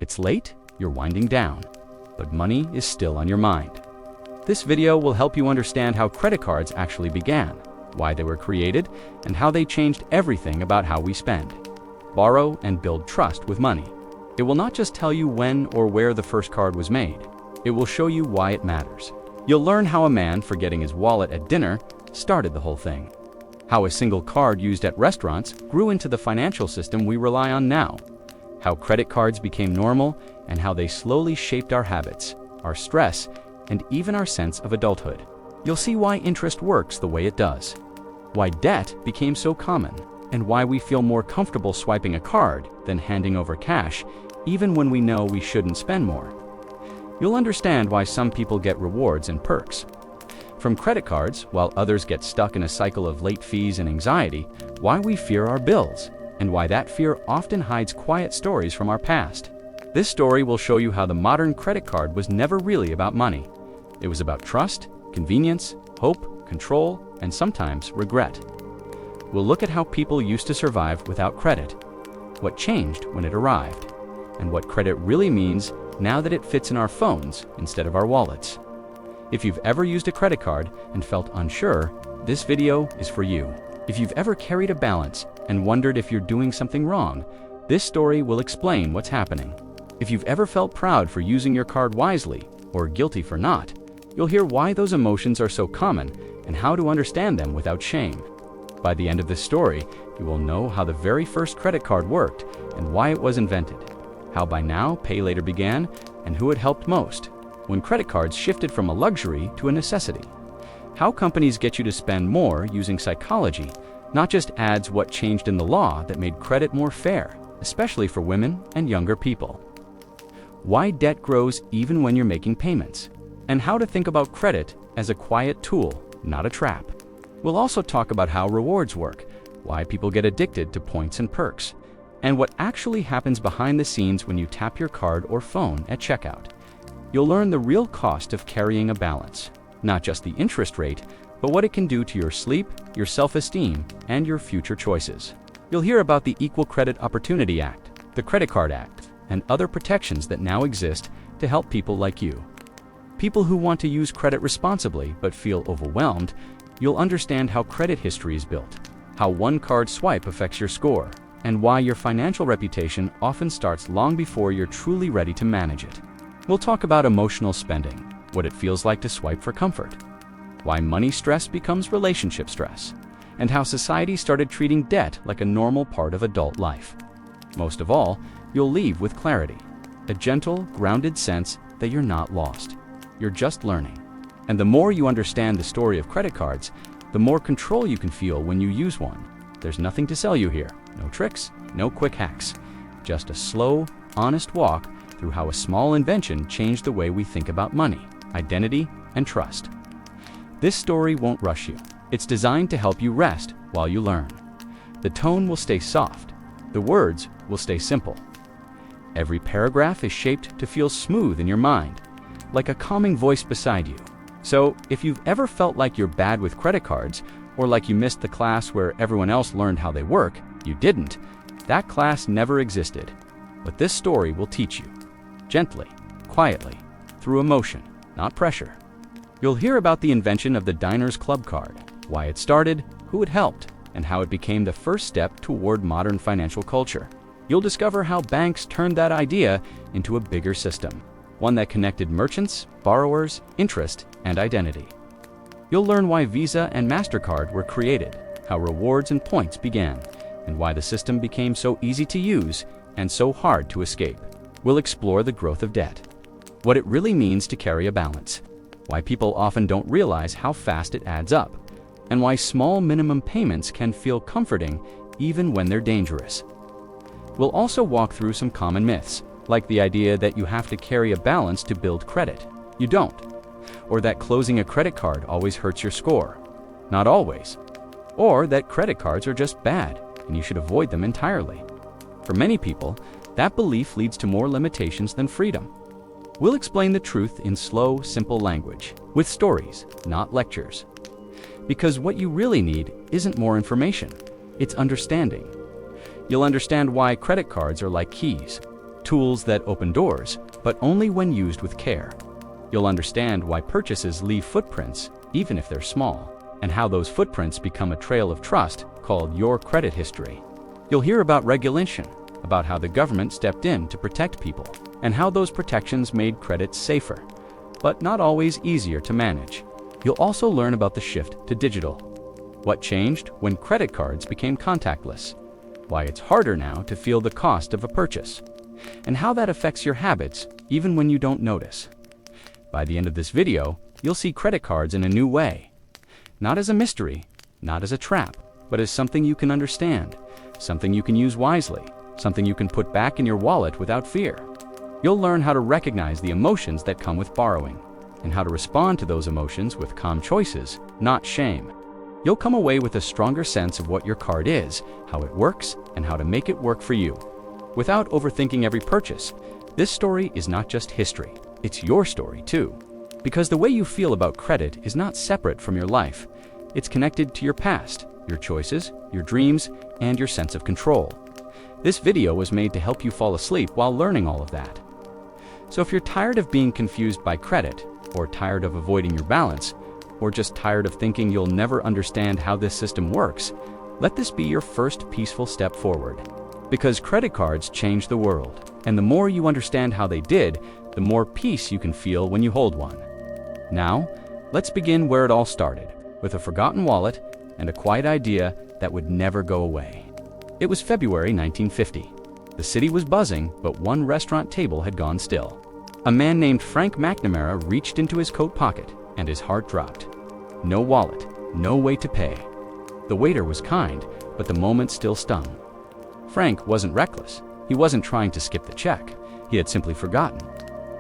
It's late, you're winding down, but money is still on your mind. This video will help you understand how credit cards actually began, why they were created, and how they changed everything about how we spend, borrow, and build trust with money. It will not just tell you when or where the first card was made. It will show you why it matters. You'll learn how a man forgetting his wallet at dinner started the whole thing. How a single card used at restaurants grew into the financial system we rely on now. How credit cards became normal and how they slowly shaped our habits, our stress, and even our sense of adulthood. You'll see why interest works the way it does, why debt became so common, and why we feel more comfortable swiping a card than handing over cash, even when we know we shouldn't spend more. You'll understand why some people get rewards and perks from credit cards, while others get stuck in a cycle of late fees and anxiety, why we fear our bills, and why that fear often hides quiet stories from our past. This story will show you how the modern credit card was never really about money. It was about trust, convenience, hope, control, and sometimes regret. We'll look at how people used to survive without credit, what changed when it arrived, and what credit really means now that it fits in our phones instead of our wallets. If you've ever used a credit card and felt unsure, this video is for you. If you've ever carried a balance and wondered if you're doing something wrong, this story will explain what's happening. If you've ever felt proud for using your card wisely or guilty for not, you'll hear why those emotions are so common and how to understand them without shame. By the end of this story, you will know how the very first credit card worked and why it was invented, how by now Pay Later began, and who it helped most, when credit cards shifted from a luxury to a necessity, how companies get you to spend more using psychology, not just ads, what changed in the law that made credit more fair, especially for women and younger people, why debt grows even when you're making payments, and how to think about credit as a quiet tool, not a trap. We'll also talk about how rewards work, why people get addicted to points and perks, and what actually happens behind the scenes when you tap your card or phone at checkout. You'll learn the real cost of carrying a balance, not just the interest rate, but what it can do to your sleep, your self-esteem, and your future choices. You'll hear about the Equal Credit Opportunity Act, the Credit Card Act, and other protections that now exist to help people like you. People who want to use credit responsibly but feel overwhelmed. You'll understand how credit history is built, how one card swipe affects your score, and why your financial reputation often starts long before you're truly ready to manage it. We'll talk about emotional spending, what it feels like to swipe for comfort, why money stress becomes relationship stress, and how society started treating debt like a normal part of adult life. Most of all, you'll leave with clarity, a gentle, grounded sense that you're not lost. You're just learning. And the more you understand the story of credit cards, the more control you can feel when you use one. There's nothing to sell you here. No tricks, no quick hacks. Just a slow, honest walk through how a small invention changed the way we think about money, identity, and trust. This story won't rush you. It's designed to help you rest while you learn. The tone will stay soft. The words will stay simple. Every paragraph is shaped to feel smooth in your mind, like a calming voice beside you. So, if you've ever felt like you're bad with credit cards, or like you missed the class where everyone else learned how they work, you didn't. That class never existed. But this story will teach you. Gently, quietly, through emotion, not pressure. You'll hear about the invention of the Diners Club card, why it started, who it helped, and how it became the first step toward modern financial culture. You'll discover how banks turned that idea into a bigger system, one that connected merchants, borrowers, interest, and identity. You'll learn why Visa and MasterCard were created, how rewards and points began, and why the system became so easy to use and so hard to escape. We'll explore the growth of debt, what it really means to carry a balance, why people often don't realize how fast it adds up, and why small minimum payments can feel comforting even when they're dangerous. We'll also walk through some common myths, like the idea that you have to carry a balance to build credit. You don't. Or that closing a credit card always hurts your score. Not always. Or that credit cards are just bad and you should avoid them entirely. For many people, that belief leads to more limitations than freedom. We'll explain the truth in slow, simple language, with stories, not lectures. Because what you really need isn't more information, it's understanding. You'll understand why credit cards are like keys. Tools that open doors, but only when used with care. You'll understand why purchases leave footprints, even if they're small, and how those footprints become a trail of trust called your credit history. You'll hear about regulation, about how the government stepped in to protect people, and how those protections made credit safer, but not always easier to manage. You'll also learn about the shift to digital, what changed when credit cards became contactless, why it's harder now to feel the cost of a purchase, and how that affects your habits even when you don't notice. By the end of this video, you'll see credit cards in a new way. Not as a mystery, not as a trap, but as something you can understand, something you can use wisely, something you can put back in your wallet without fear. You'll learn how to recognize the emotions that come with borrowing, and how to respond to those emotions with calm choices, not shame. You'll come away with a stronger sense of what your card is, how it works, and how to make it work for you. Without overthinking every purchase, this story is not just history, it's your story too. Because the way you feel about credit is not separate from your life. It's connected to your past, your choices, your dreams, and your sense of control. This video was made to help you fall asleep while learning all of that. So if you're tired of being confused by credit, or tired of avoiding your balance, or just tired of thinking you'll never understand how this system works, let this be your first peaceful step forward. Because credit cards change the world, and the more you understand how they did, the more peace you can feel when you hold one. Now, let's begin where it all started, with a forgotten wallet and a quiet idea that would never go away. It was February 1950. The city was buzzing, but one restaurant table had gone still. A man named Frank McNamara reached into his coat pocket, and his heart dropped. No wallet, no way to pay. The waiter was kind, but the moment still stung. Frank wasn't reckless. He wasn't trying to skip the check. He had simply forgotten.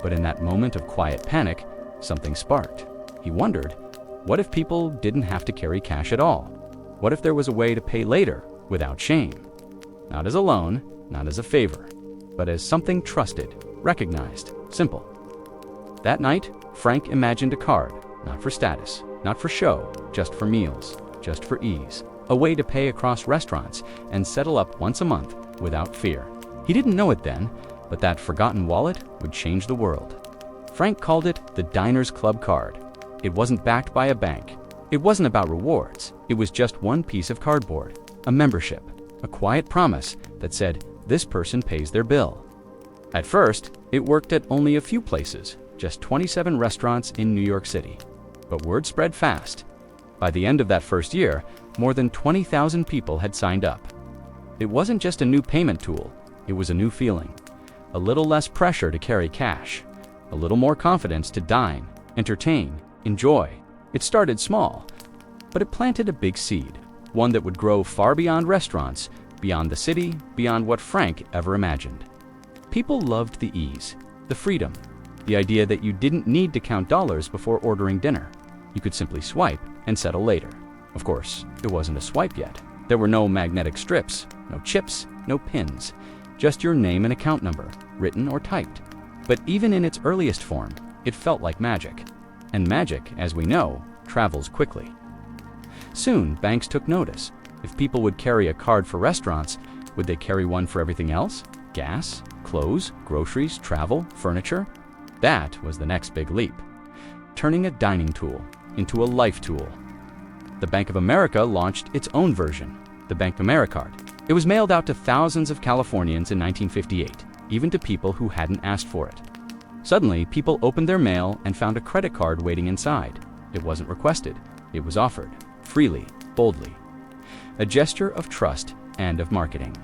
But in that moment of quiet panic, something sparked. He wondered, what if people didn't have to carry cash at all? What if there was a way to pay later without shame? Not as a loan, not as a favor, but as something trusted, recognized, simple. That night, Frank imagined a card, not for status, not for show, just for meals, just for ease. A way to pay across restaurants and settle up once a month without fear. He didn't know it then, but that forgotten wallet would change the world. Frank called it the Diners Club card. It wasn't backed by a bank. It wasn't about rewards. It was just one piece of cardboard, a membership, a quiet promise that said, this person pays their bill. At first, it worked at only a few places, just 27 restaurants in New York City. But word spread fast. By the end of that first year, more than 20,000 people had signed up. It wasn't just a new payment tool, it was a new feeling. A little less pressure to carry cash, a little more confidence to dine, entertain, enjoy. It started small, but it planted a big seed, one that would grow far beyond restaurants, beyond the city, beyond what Frank ever imagined. People loved the ease, the freedom, the idea that you didn't need to count dollars before ordering dinner. You could simply swipe and settle later. Of course, it wasn't a swipe yet. There were no magnetic strips, no chips, no pins, just your name and account number, written or typed. But even in its earliest form, it felt like magic. And magic, as we know, travels quickly. Soon, banks took notice. If people would carry a card for restaurants, would they carry one for everything else? Gas, clothes, groceries, travel, furniture? That was the next big leap. Turning a dining tool into a life tool. The Bank of America launched its own version, the Bank Americard. It was mailed out to thousands of Californians in 1958, even to people who hadn't asked for it. Suddenly, people opened their mail and found a credit card waiting inside. It wasn't requested. It was offered, freely, boldly. A gesture of trust and of marketing.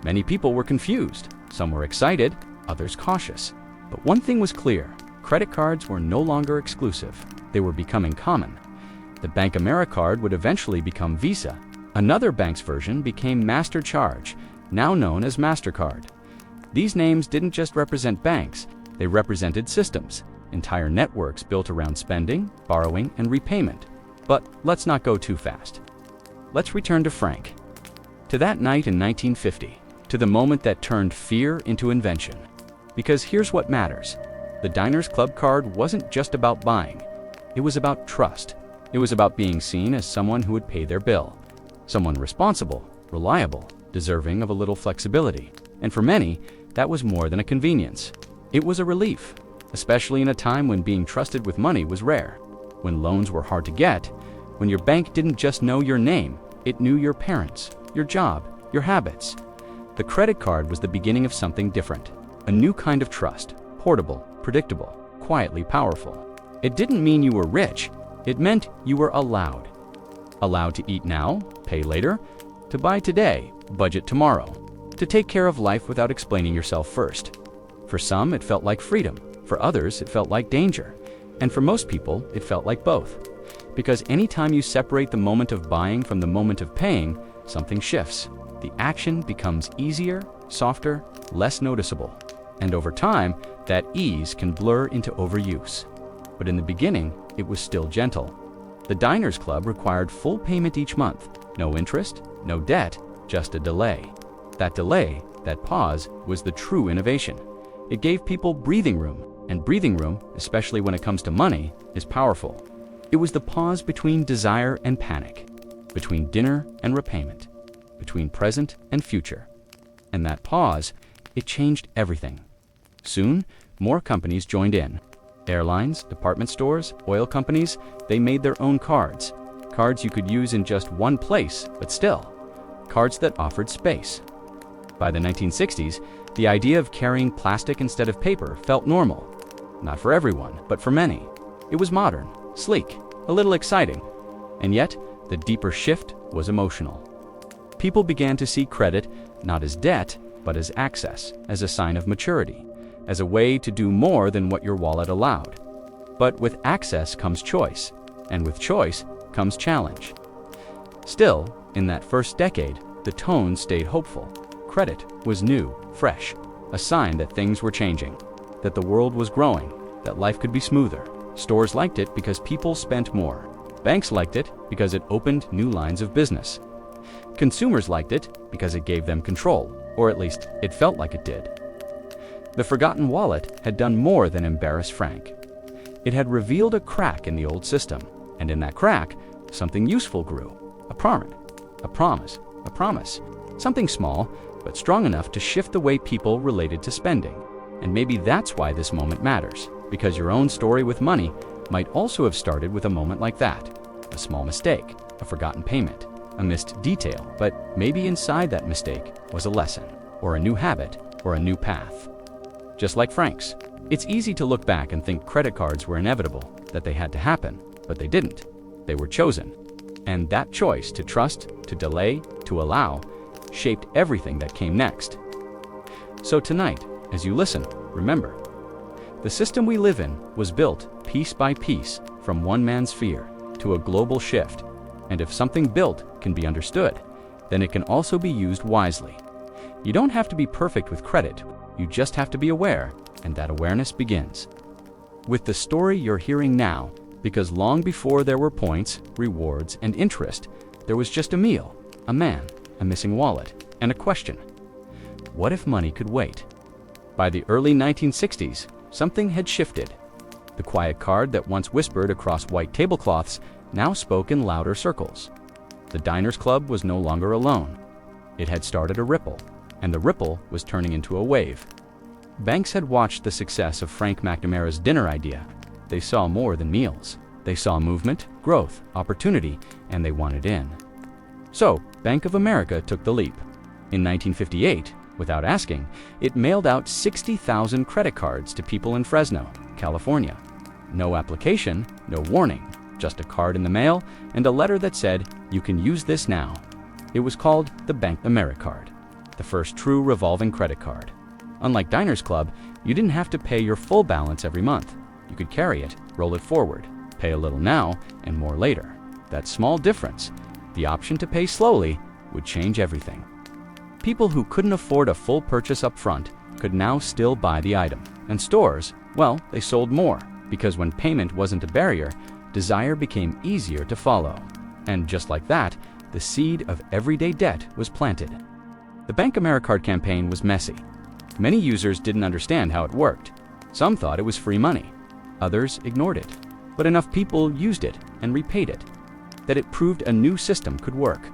Many people were confused. Some were excited, others cautious. But one thing was clear. Credit cards were no longer exclusive. They were becoming common. The Bank Americard would eventually become Visa. Another bank's version became MasterCharge, now known as MasterCard. These names didn't just represent banks, they represented systems, entire networks built around spending, borrowing, and repayment. But let's not go too fast. Let's return to Frank. To that night in 1950, to the moment that turned fear into invention. Because here's what matters. The Diners Club card wasn't just about buying. It was about trust. It was about being seen as someone who would pay their bill. Someone responsible, reliable, deserving of a little flexibility. And for many, that was more than a convenience. It was a relief, especially in a time when being trusted with money was rare, when loans were hard to get, when your bank didn't just know your name, it knew your parents, your job, your habits. The credit card was the beginning of something different, a new kind of trust, portable, predictable, quietly powerful. It didn't mean you were rich, it meant you were allowed. Allowed to eat now, pay later, to buy today, budget tomorrow, to take care of life without explaining yourself first. For some, it felt like freedom. For others, it felt like danger. And for most people, it felt like both. Because anytime you separate the moment of buying from the moment of paying, something shifts. The action becomes easier, softer, less noticeable. And over time, that ease can blur into overuse. But in the beginning, it was still gentle. The Diners Club required full payment each month. No interest, no debt, just a delay. That delay, that pause, was the true innovation. It gave people breathing room, and breathing room, especially when it comes to money, is powerful. It was the pause between desire and panic, between dinner and repayment, between present and future. And that pause, it changed everything. Soon, more companies joined in. Airlines, department stores, oil companies, they made their own cards. Cards you could use in just one place, but still. Cards that offered space. By the 1960s, the idea of carrying plastic instead of paper felt normal. Not for everyone, but for many. It was modern, sleek, a little exciting. And yet, the deeper shift was emotional. People began to see credit not as debt, but as access, as a sign of maturity, as a way to do more than what your wallet allowed. But with access comes choice, and with choice comes challenge. Still, in that first decade, the tone stayed hopeful. Credit was new, fresh, a sign that things were changing, that the world was growing, that life could be smoother. Stores liked it because people spent more. Banks liked it because it opened new lines of business. Consumers liked it because it gave them control, or at least it felt like it did. The forgotten wallet had done more than embarrass Frank. It had revealed a crack in the old system, and in that crack, something useful grew. A promise. Something small, but strong enough to shift the way people related to spending. And maybe that's why this moment matters, because your own story with money might also have started with a moment like that. A small mistake, a forgotten payment, a missed detail, but maybe inside that mistake was a lesson, or a new habit, or a new path. Just like Frank's. It's easy to look back and think credit cards were inevitable, that they had to happen, but they didn't. They were chosen. And that choice to trust, to delay, to allow, shaped everything that came next. So tonight, as you listen, remember, the system we live in was built piece by piece from one man's fear to a global shift. And if something built can be understood, then it can also be used wisely. You don't have to be perfect with credit, you just have to be aware, and that awareness begins with the story you're hearing now, because long before there were points, rewards, and interest, there was just a meal, a man, a missing wallet, and a question. What if money could wait? By the early 1960s, something had shifted. The quiet card that once whispered across white tablecloths now spoke in louder circles. The Diners Club was no longer alone. It had started a ripple, and the ripple was turning into a wave. Banks had watched the success of Frank McNamara's dinner idea. They saw more than meals. They saw movement, growth, opportunity, and they wanted in. So, Bank of America took the leap. In 1958, without asking, it mailed out 60,000 credit cards to people in Fresno, California. No application, no warning, just a card in the mail and a letter that said, "You can use this now." It was called the Bank AmeriCard, the first true revolving credit card. Unlike Diners Club, you didn't have to pay your full balance every month. You could carry it, roll it forward, pay a little now and more later. That small difference, the option to pay slowly, would change everything. People who couldn't afford a full purchase up front could now still buy the item. And stores, well, they sold more, because when payment wasn't a barrier, desire became easier to follow. And just like that, the seed of everyday debt was planted. The Bank AmeriCard campaign was messy. Many users didn't understand how it worked. Some thought it was free money. Others ignored it. But enough people used it and repaid it, that it proved a new system could work.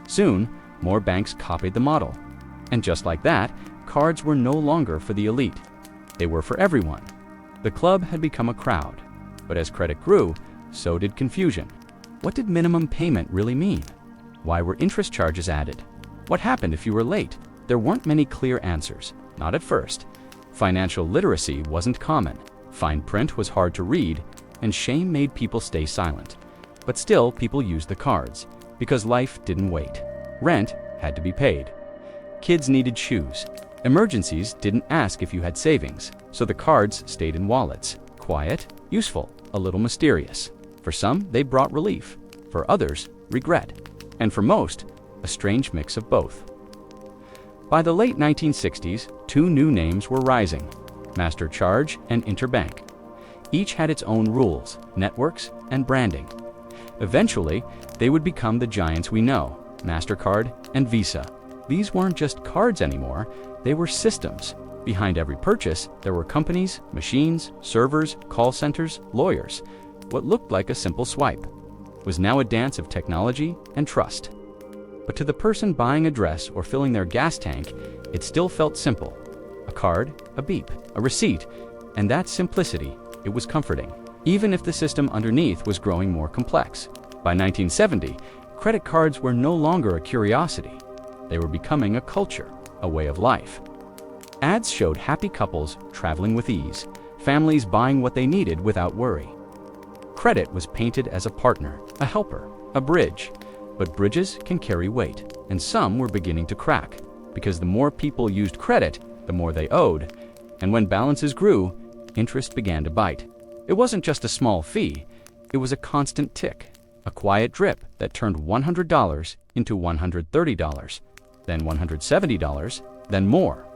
Soon, more banks copied the model. And just like that, cards were no longer for the elite. They were for everyone. The club had become a crowd. But as credit grew, so did confusion. What did minimum payment really mean? Why were interest charges added? What happened if you were late? There weren't many clear answers, not at first. Financial literacy wasn't common, fine print was hard to read, and shame made people stay silent. But still, people used the cards, because life didn't wait. Rent had to be paid. Kids needed shoes. Emergencies didn't ask if you had savings, so the cards stayed in wallets. Quiet, useful, a little mysterious. For some, they brought relief. For others, regret. And for most, a strange mix of both. By the late 1960s, two new names were rising: Master Charge and Interbank. Each had its own rules, networks, and branding. Eventually, they would become the giants we know, MasterCard and Visa. These weren't just cards anymore, they were systems. Behind every purchase, there were companies, machines, servers, call centers, lawyers. What looked like a simple swipe was now a dance of technology and trust. But to the person buying a dress or filling their gas tank, it still felt simple. A card, a beep, a receipt, and that simplicity, it was comforting, even if the system underneath was growing more complex. By 1970, credit cards were no longer a curiosity. They were becoming a culture, a way of life. Ads showed happy couples traveling with ease, families buying what they needed without worry. Credit was painted as a partner, a helper, a bridge. But bridges can carry weight, and some were beginning to crack, because the more people used credit, the more they owed, and when balances grew, interest began to bite. It wasn't just a small fee, it was a constant tick, a quiet drip that turned $100 into $130, then $170, then more.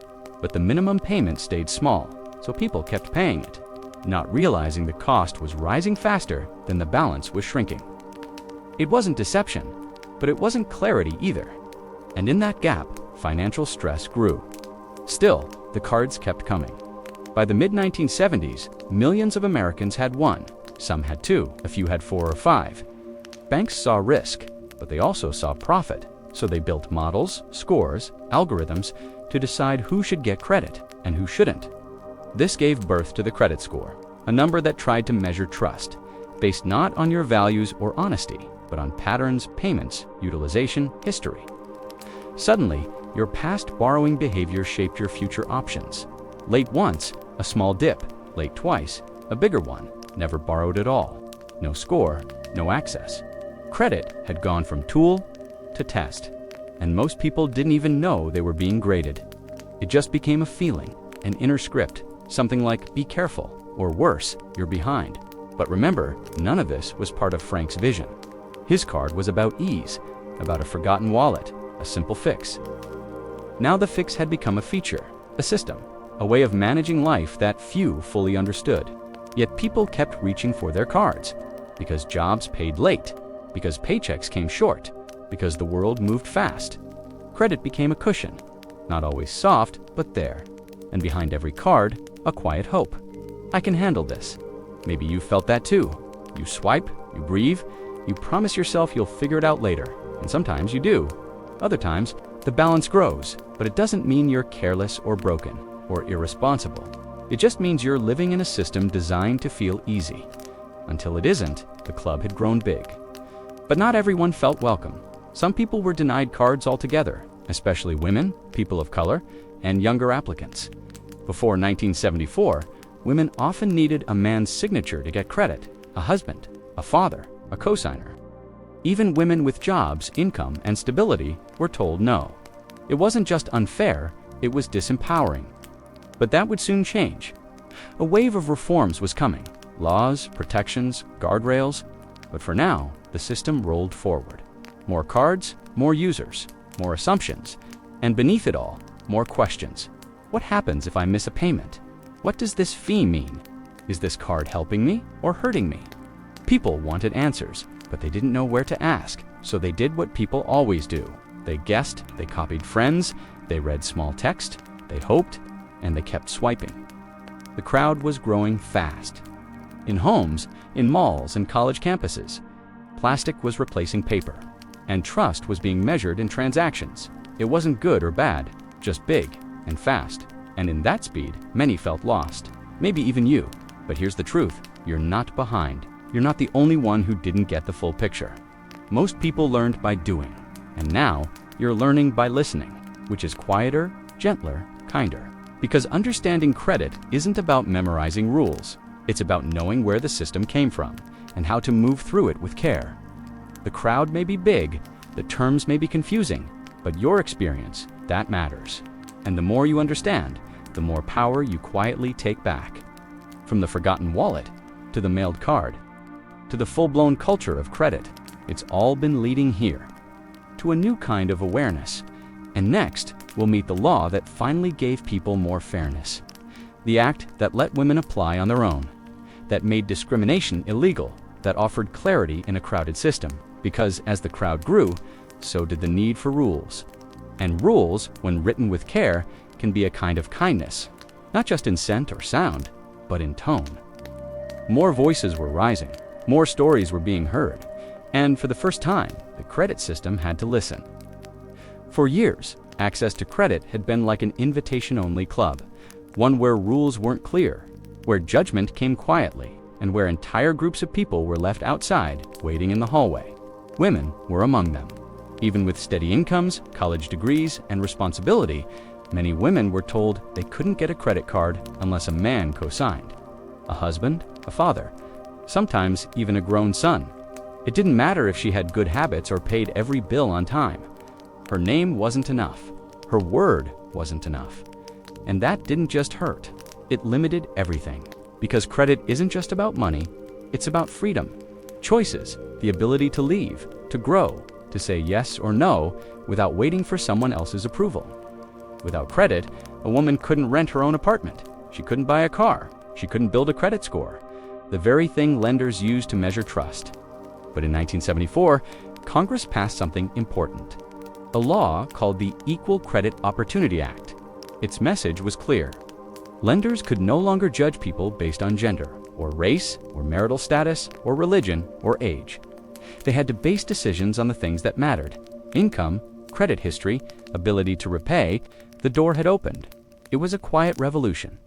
But the minimum payment stayed small, so people kept paying it, not realizing the cost was rising faster than the balance was shrinking. It wasn't deception, but it wasn't clarity either. And in that gap, financial stress grew. Still, the cards kept coming. By the mid-1970s, millions of Americans had one. Some had two, a few had 4 or 5. Banks saw risk, but they also saw profit. So they built models, scores, algorithms to decide who should get credit and who shouldn't. This gave birth to the credit score, a number that tried to measure trust, based not on your values or honesty, but on patterns, payments, utilization, history. Suddenly, your past borrowing behavior shaped your future options. Late once, a small dip. Late twice, a bigger one. Never borrowed at all. No score, no access. Credit had gone from tool to test, and most people didn't even know they were being graded. It just became a feeling, an inner script, something like, be careful, or worse, you're behind. But remember, none of this was part of Frank's vision. His card was about ease, about a forgotten wallet, a simple fix. Now the fix had become a feature, a system, a way of managing life that few fully understood. Yet people kept reaching for their cards, because jobs paid late, because paychecks came short, because the world moved fast. Credit became a cushion, not always soft, but there. And behind every card, a quiet hope. I can handle this. Maybe you felt that too. You swipe, you breathe, you promise yourself you'll figure it out later, and sometimes you do. Other times, the balance grows, but it doesn't mean you're careless or broken or irresponsible. It just means you're living in a system designed to feel easy. Until it isn't, the club had grown big. But not everyone felt welcome. Some people were denied cards altogether, especially women, people of color, and younger applicants. Before 1974, women often needed a man's signature to get credit, a husband, a father, a cosigner. Even women with jobs, income, and stability were told no. It wasn't just unfair, it was disempowering. But that would soon change. A wave of reforms was coming. Laws, protections, guardrails. But for now, the system rolled forward. More cards, more users, more assumptions, and beneath it all, more questions. What happens if I miss a payment? What does this fee mean? Is this card helping me or hurting me? People wanted answers, but they didn't know where to ask, so they did what people always do. They guessed, they copied friends, they read small text, they hoped, and they kept swiping. The crowd was growing fast. In homes, in malls and college campuses, plastic was replacing paper, and trust was being measured in transactions. It wasn't good or bad, just big. and fast. And in that speed, many felt lost. Maybe even you. But here's the truth. You're not behind. You're not the only one who didn't get the full picture. Most people learned by doing. And now, you're learning by listening, which is quieter, gentler, kinder. Because understanding credit isn't about memorizing rules. It's about knowing where the system came from and how to move through it with care. The crowd may be big, the terms may be confusing, but your experience, that matters. And the more you understand, the more power you quietly take back. From the forgotten wallet, to the mailed card, to the full-blown culture of credit, it's all been leading here to a new kind of awareness. And next, we'll meet the law that finally gave people more fairness. The act that let women apply on their own, that made discrimination illegal, that offered clarity in a crowded system. Because as the crowd grew, so did the need for rules. And rules, when written with care, can be a kind of kindness, not just in scent or sound, but in tone. More voices were rising, more stories were being heard, and for the first time, the credit system had to listen. For years, access to credit had been like an invitation-only club, one where rules weren't clear, where judgment came quietly, and where entire groups of people were left outside, waiting in the hallway. Women were among them. Even with steady incomes, college degrees, and responsibility, many women were told they couldn't get a credit card unless a man co-signed. A husband, a father, sometimes even a grown son. It didn't matter if she had good habits or paid every bill on time. Her name wasn't enough. Her word wasn't enough. And that didn't just hurt. It limited everything. Because credit isn't just about money, it's about freedom, choices, the ability to leave, to grow, to say yes or no without waiting for someone else's approval. Without credit, a woman couldn't rent her own apartment. She couldn't buy a car. She couldn't build a credit score, the very thing lenders use to measure trust. But in 1974, Congress passed something important, a law called the Equal Credit Opportunity Act. Its message was clear. Lenders could no longer judge people based on gender, or race, or marital status, or religion, or age. They had to base decisions on the things that mattered: income, credit history, ability to repay. The door had opened. It was a quiet revolution.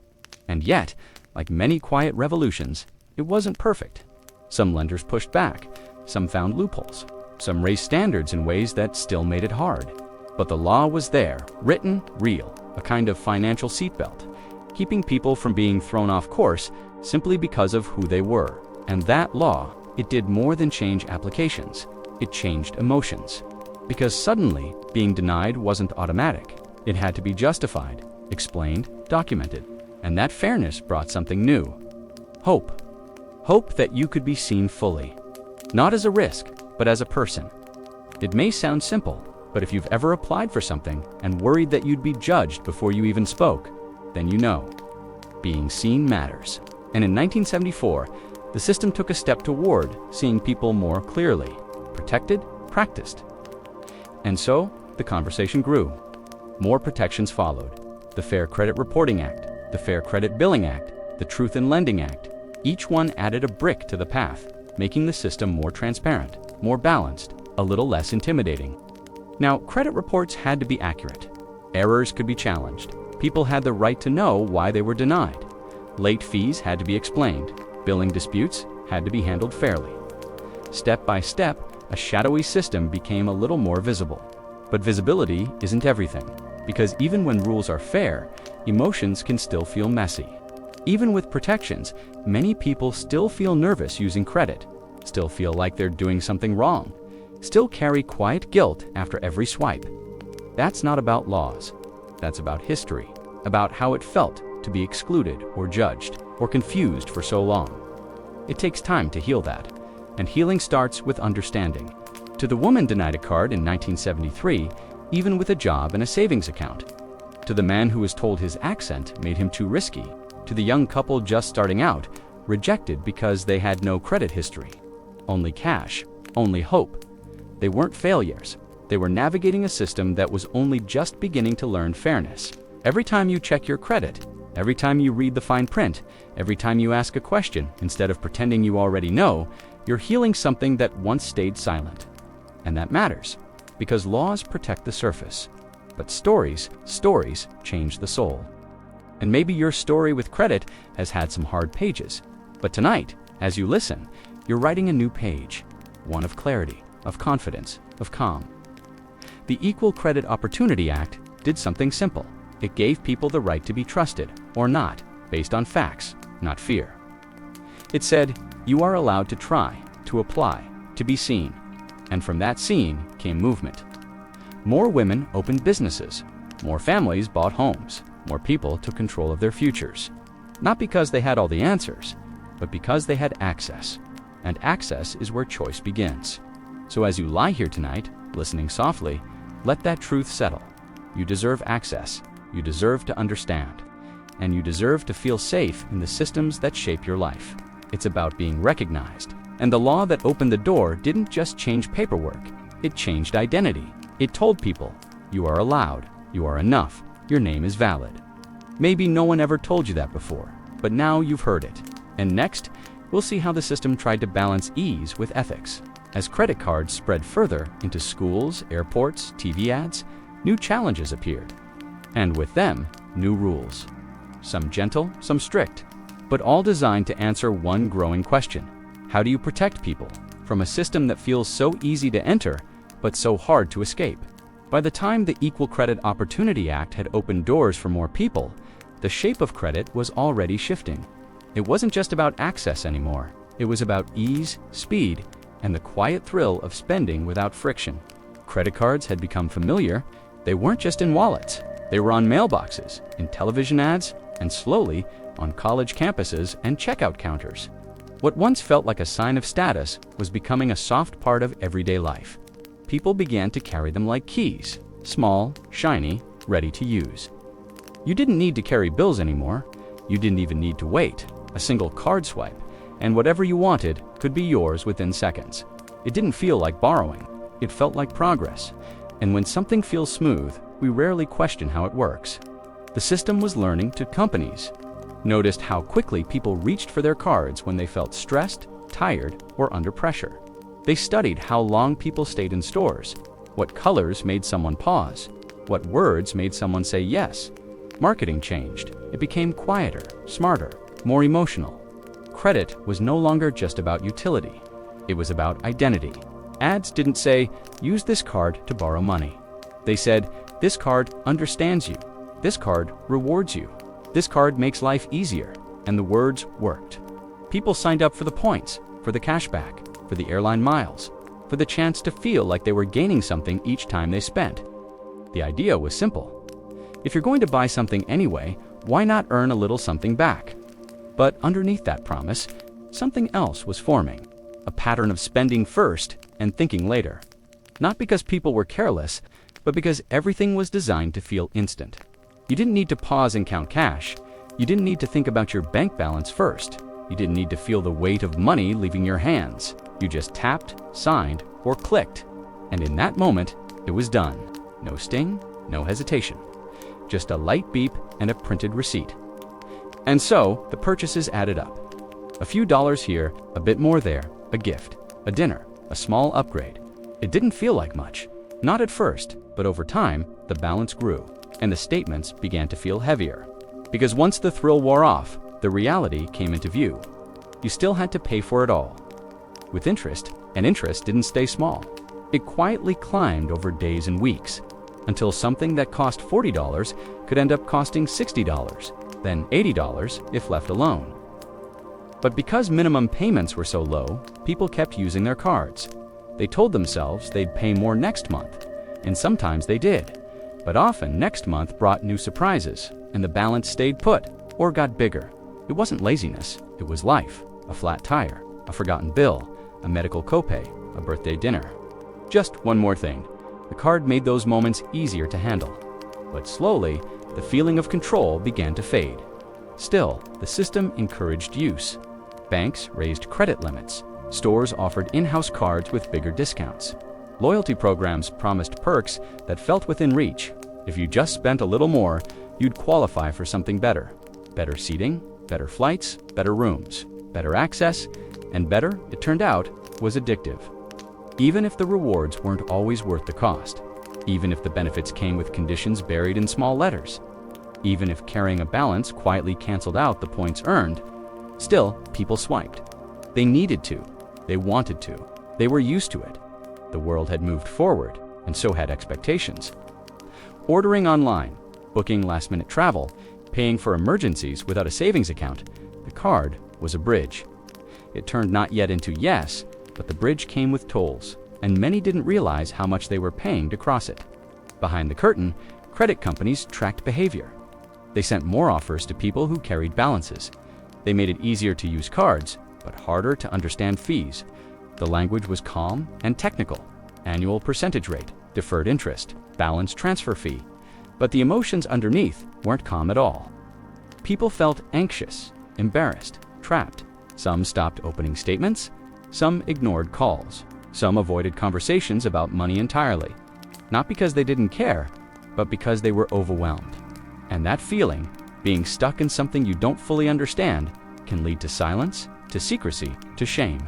And yet, like many quiet revolutions, it wasn't perfect. Some lenders pushed back, some found loopholes, some raised standards in ways that still made it hard. But the law was there, written, real, a kind of financial seatbelt, keeping people from being thrown off course simply because of who they were. And that law, it did more than change applications. It changed emotions. Because suddenly, being denied wasn't automatic. It had to be justified, explained, documented. And that fairness brought something new. Hope. Hope that you could be seen fully. Not as a risk, but as a person. It may sound simple, but if you've ever applied for something and worried that you'd be judged before you even spoke, then you know. Being seen matters. And in 1974, the system took a step toward seeing people more clearly, protected, practiced. And so, the conversation grew. More protections followed. The Fair Credit Reporting Act, the Fair Credit Billing Act, the Truth in Lending Act. Each one added a brick to the path, making the system more transparent, more balanced, a little less intimidating. Now, credit reports had to be accurate. Errors could be challenged. People had the right to know why they were denied. Late fees had to be explained. Billing disputes had to be handled fairly. Step by step, a shadowy system became a little more visible. But visibility isn't everything, because even when rules are fair, emotions can still feel messy. Even with protections, many people still feel nervous using credit, still feel like they're doing something wrong, still carry quiet guilt after every swipe. That's not about laws. That's about history, about how it felt to be excluded or judged or confused for so long. It takes time to heal that, and healing starts with understanding. To the woman denied a card in 1973, even with a job and a savings account. To the man who was told his accent made him too risky. To the young couple just starting out, rejected because they had no credit history. Only cash, only hope. They weren't failures. They were navigating a system that was only just beginning to learn fairness. Every time you check your credit, every time you read the fine print, every time you ask a question instead of pretending you already know, you're healing something that once stayed silent. And that matters, because laws protect the surface, But stories change the soul. And maybe your story with credit has had some hard pages. But tonight, as you listen, you're writing a new page, one of clarity, of confidence, of calm. The Equal Credit Opportunity Act did something simple. It gave people the right to be trusted, or not, based on facts, not fear. It said, you are allowed to try, to apply, to be seen. And from that seen came movement. More women opened businesses. More families bought homes. More people took control of their futures. Not because they had all the answers, but because they had access. And access is where choice begins. So as you lie here tonight, listening softly, let that truth settle. You deserve access. You deserve to understand. And you deserve to feel safe in the systems that shape your life. It's about being recognized. And the law that opened the door didn't just change paperwork. It changed identity. It told people, you are allowed, you are enough, your name is valid. Maybe no one ever told you that before, but now you've heard it. And next, we'll see how the system tried to balance ease with ethics. As credit cards spread further into schools, airports, TV ads, new challenges appeared. And with them, new rules. Some gentle, some strict, but all designed to answer one growing question. How do you protect people from a system that feels so easy to enter, but so hard to escape? By the time the Equal Credit Opportunity Act had opened doors for more people, the shape of credit was already shifting. It wasn't just about access anymore. It was about ease, speed, and the quiet thrill of spending without friction. Credit cards had become familiar. They weren't just in wallets. They were on mailboxes, in television ads, and slowly on college campuses and checkout counters. What once felt like a sign of status was becoming a soft part of everyday life. People began to carry them like keys, small, shiny, ready to use. You didn't need to carry bills anymore. You didn't even need to wait. A single card swipe, and whatever you wanted could be yours within seconds. It didn't feel like borrowing. It felt like progress. And when something feels smooth, we rarely question how it works. The system was learning to companies. Noticed how quickly people reached for their cards when they felt stressed, tired, or under pressure. They studied how long people stayed in stores, what colors made someone pause, what words made someone say yes. Marketing changed. It became quieter, smarter, more emotional. Credit was no longer just about utility. It was about identity. Ads didn't say, use this card to borrow money. They said, this card understands you. This card rewards you. This card makes life easier. And the words worked. People signed up for the points, for the cashback, for the airline miles, for the chance to feel like they were gaining something each time they spent. The idea was simple. If you're going to buy something anyway, why not earn a little something back? But underneath that promise, something else was forming. A pattern of spending first and thinking later. Not because people were careless, but because everything was designed to feel instant. You didn't need to pause and count cash. You didn't need to think about your bank balance first. You didn't need to feel the weight of money leaving your hands. You just tapped, signed, or clicked. And in that moment, it was done. No sting, no hesitation. Just a light beep and a printed receipt. And so, the purchases added up. A few dollars here, a bit more there, a gift, a dinner, a small upgrade. It didn't feel like much. Not at first, but over time, the balance grew, and the statements began to feel heavier. Because once the thrill wore off, the reality came into view. You still had to pay for it all. With interest, and interest didn't stay small. It quietly climbed over days and weeks, until something that cost $40 could end up costing $60, then $80 if left alone. But because minimum payments were so low, people kept using their cards. They told themselves they'd pay more next month, and sometimes they did. But often next month brought new surprises, and the balance stayed put or got bigger. It wasn't laziness, it was life. A flat tire, a forgotten bill, a medical copay, a birthday dinner. Just one more thing. The card made those moments easier to handle. But slowly, the feeling of control began to fade. Still, the system encouraged use. Banks raised credit limits. Stores offered in-house cards with bigger discounts. Loyalty programs promised perks that felt within reach. If you just spent a little more, you'd qualify for something better. Better seating, better flights, better rooms, better access, and better, it turned out, was addictive. Even if the rewards weren't always worth the cost. even if the benefits came with conditions buried in small letters. Even if carrying a balance quietly canceled out the points earned, still, people swiped. They needed to. They wanted to. They were used to it. The world had moved forward, and so had expectations. Ordering online, booking last-minute travel, paying for emergencies without a savings account, the card was a bridge. It turned not yet into yes, but the bridge came with tolls, and many didn't realize how much they were paying to cross it. Behind the curtain, credit companies tracked behavior. They sent more offers to people who carried balances. They made it easier to use cards, but harder to understand fees. The language was calm and technical: annual percentage rate, deferred interest, balance transfer fee. But the emotions underneath weren't calm at all. People felt anxious, embarrassed, trapped. Some stopped opening statements. Some ignored calls. Some avoided conversations about money entirely. Not because they didn't care, but because they were overwhelmed. And that feeling, being stuck in something you don't fully understand, can lead to silence, to secrecy, to shame.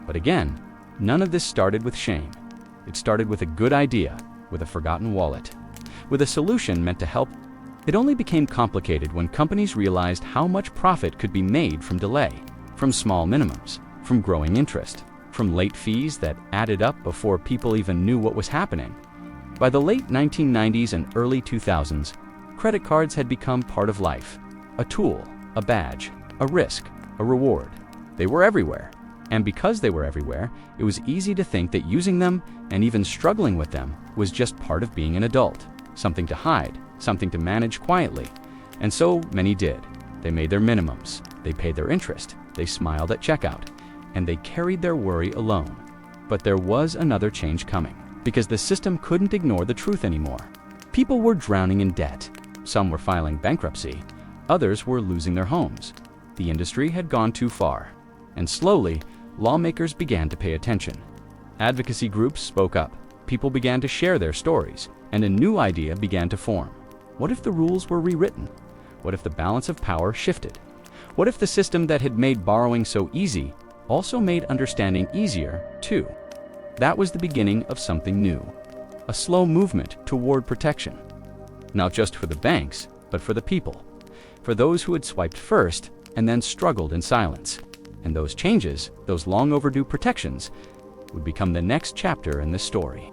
But again, none of this started with shame. It started with a good idea, with a forgotten wallet, with a solution meant to help. It only became complicated when companies realized how much profit could be made from delay, from small minimums, from growing interest, from late fees that added up before people even knew what was happening. By the late 1990s and early 2000s, credit cards had become part of life. A tool, a badge, a risk, a reward. They were everywhere. And because they were everywhere, it was easy to think that using them, and even struggling with them, was just part of being an adult. Something to hide, something to manage quietly. And so many did. They made their minimums. They paid their interest. They smiled at checkout. And they carried their worry alone. But there was another change coming, because the system couldn't ignore the truth anymore. People were drowning in debt. Some were filing bankruptcy. Others were losing their homes. The industry had gone too far. And slowly, lawmakers began to pay attention. Advocacy groups spoke up. People began to share their stories. And a new idea began to form. What if the rules were rewritten? What if the balance of power shifted? What if the system that had made borrowing so easy also made understanding easier, too? That was the beginning of something new. A slow movement toward protection. Not just for the banks, but for the people. For those who had swiped first and then struggled in silence. And those changes, those long overdue protections, would become the next chapter in this story.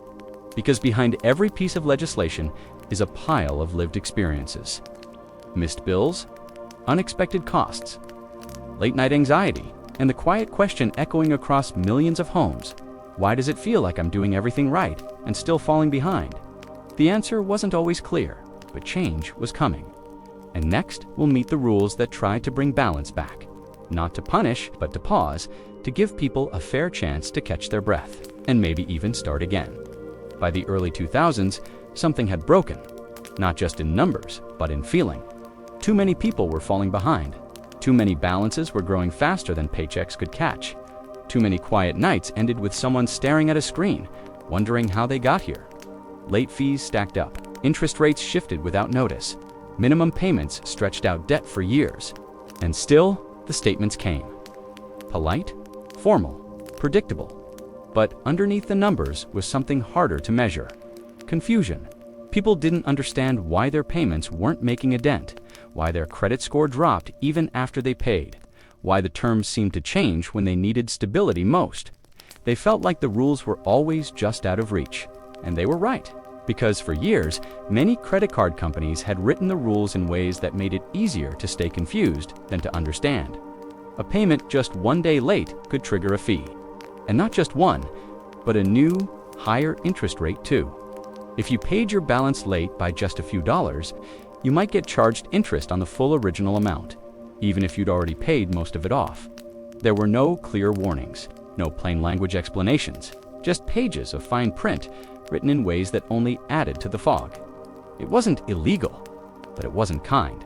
Because behind every piece of legislation is a pile of lived experiences. Missed bills, unexpected costs, late-night anxiety, and the quiet question echoing across millions of homes: why does it feel like I'm doing everything right and still falling behind? The answer wasn't always clear, but change was coming. And next, we'll meet the rules that try to bring balance back. Not to punish, but to pause, to give people a fair chance to catch their breath, and maybe even start again. By the early 2000s, something had broken, not just in numbers, but in feeling. Too many people were falling behind. Too many balances were growing faster than paychecks could catch. Too many quiet nights ended with someone staring at a screen, wondering how they got here. Late fees stacked up. Interest rates shifted without notice. Minimum payments stretched out debt for years. And still, the statements came. Polite, formal, predictable. But underneath the numbers was something harder to measure. Confusion. People didn't understand why their payments weren't making a dent, why their credit score dropped even after they paid, why the terms seemed to change when they needed stability most. They felt like the rules were always just out of reach. And they were right. Because for years, many credit card companies had written the rules in ways that made it easier to stay confused than to understand. A payment just one day late could trigger a fee. And not just one, but a new, higher interest rate too. If you paid your balance late by just a few dollars, you might get charged interest on the full original amount, even if you'd already paid most of it off. There were no clear warnings, no plain language explanations, just pages of fine print written in ways that only added to the fog. It wasn't illegal, but it wasn't kind.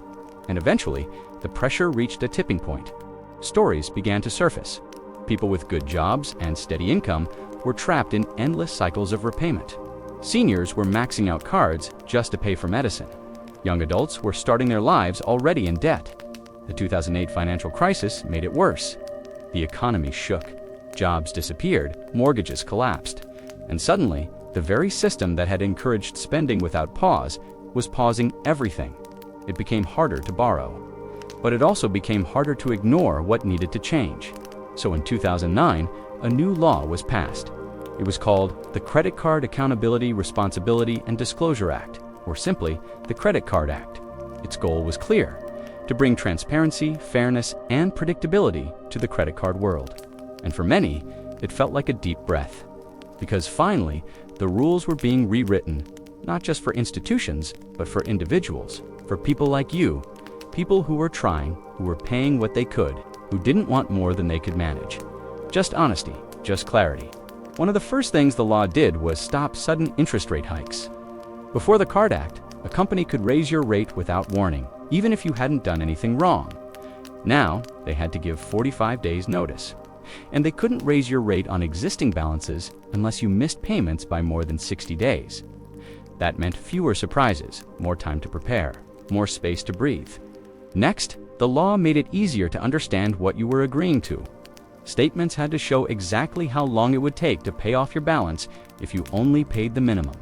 And eventually, the pressure reached a tipping point. Stories began to surface. People with good jobs and steady income were trapped in endless cycles of repayment. Seniors were maxing out cards just to pay for medicine. Young adults were starting their lives already in debt. The 2008 financial crisis made it worse. The economy shook. Jobs disappeared, mortgages collapsed. And suddenly, The very system that had encouraged spending without pause was pausing everything. It became harder to borrow. But it also became harder to ignore what needed to change. So in 2009, a new law was passed. It was called the Credit Card Accountability, Responsibility, and Disclosure Act, or simply the Credit Card Act. Its goal was clear: to bring transparency, fairness, and predictability to the credit card world. And for many, it felt like a deep breath. Because finally, the rules were being rewritten, not just for institutions, but for individuals, for people like you, people who were trying, who were paying what they could, who didn't want more than they could manage. Just honesty, just clarity. One of the first things the law did was stop sudden interest rate hikes. Before the Card Act, a company could raise your rate without warning, even if you hadn't done anything wrong. Now, they had to give 45 days notice. And they couldn't raise your rate on existing balances unless you missed payments by more than 60 days. That meant fewer surprises, more time to prepare, more space to breathe. Next, the law made it easier to understand what you were agreeing to. Statements had to show exactly how long it would take to pay off your balance if you only paid the minimum.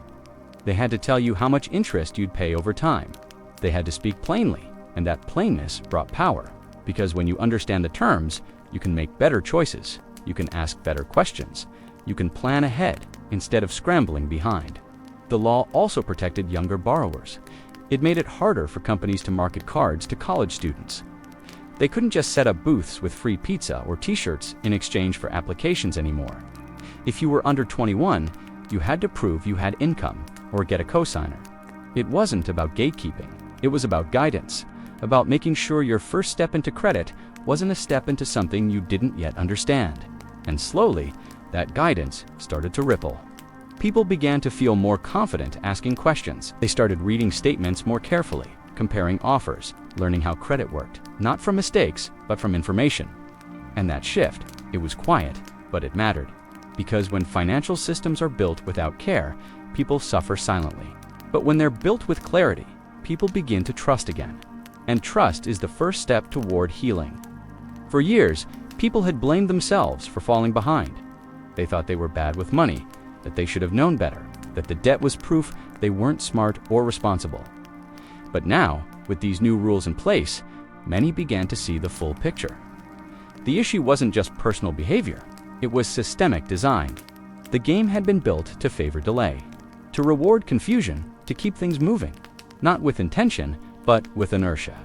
They had to tell you how much interest you'd pay over time. They had to speak plainly, and that plainness brought power. Because when you understand the terms, you can make better choices, you can ask better questions, you can plan ahead instead of scrambling behind. The law also protected younger borrowers. It made it harder for companies to market cards to college students. They couldn't just set up booths with free pizza or t-shirts in exchange for applications anymore. If you were under 21, you had to prove you had income or get a cosigner. It wasn't about gatekeeping. It was about guidance, about making sure your first step into credit wasn't a step into something you didn't yet understand. And slowly, that guidance started to ripple. People began to feel more confident asking questions. They started reading statements more carefully, comparing offers, learning how credit worked, not from mistakes, but from information. And that shift, it was quiet, but it mattered. Because when financial systems are built without care, people suffer silently. But when they're built with clarity, people begin to trust again. And trust is the first step toward healing. For years, people had blamed themselves for falling behind. They thought they were bad with money, that they should have known better, that the debt was proof they weren't smart or responsible. But now, with these new rules in place, many began to see the full picture. The issue wasn't just personal behavior, it was systemic design. The game had been built to favor delay, to reward confusion, to keep things moving, not with intention, but with inertia.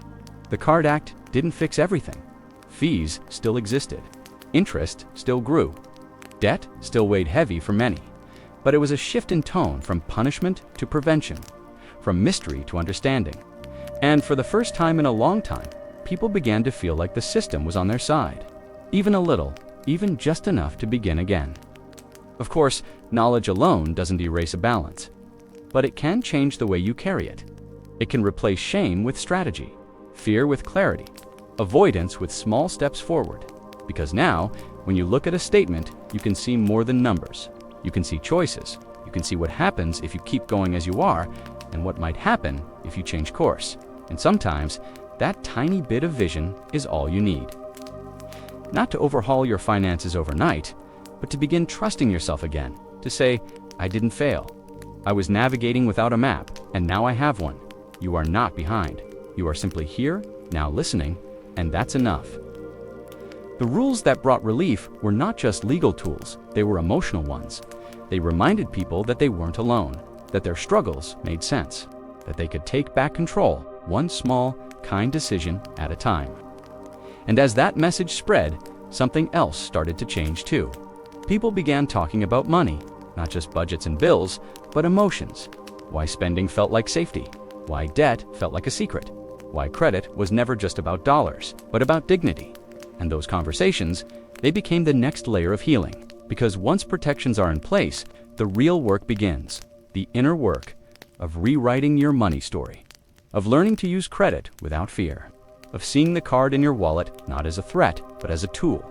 The Card Act didn't fix everything. Fees still existed. Interest still grew. Debt still weighed heavy for many. But it was a shift in tone from punishment to prevention, from mystery to understanding. And for the first time in a long time, people began to feel like the system was on their side. Even a little, even just enough to begin again. Of course, knowledge alone doesn't erase a balance, but it can change the way you carry it. It can replace shame with strategy, fear with clarity, avoidance with small steps forward. Because now, when you look at a statement, you can see more than numbers. You can see choices. You can see what happens if you keep going as you are, and what might happen if you change course. And sometimes, that tiny bit of vision is all you need. Not to overhaul your finances overnight, but to begin trusting yourself again, to say, I didn't fail. I was navigating without a map, and now I have one. You are not behind. You are simply here, now listening, and that's enough. The rules that brought relief were not just legal tools, they were emotional ones. They reminded people that they weren't alone, that their struggles made sense, that they could take back control, one small, kind decision at a time. And as that message spread, something else started to change too. People began talking about money, not just budgets and bills, but emotions. Why spending felt like safety, why debt felt like a secret, why credit was never just about dollars, but about dignity. And those conversations, they became the next layer of healing. Because once protections are in place, the real work begins. The inner work of rewriting your money story, of learning to use credit without fear, of seeing the card in your wallet not as a threat, but as a tool,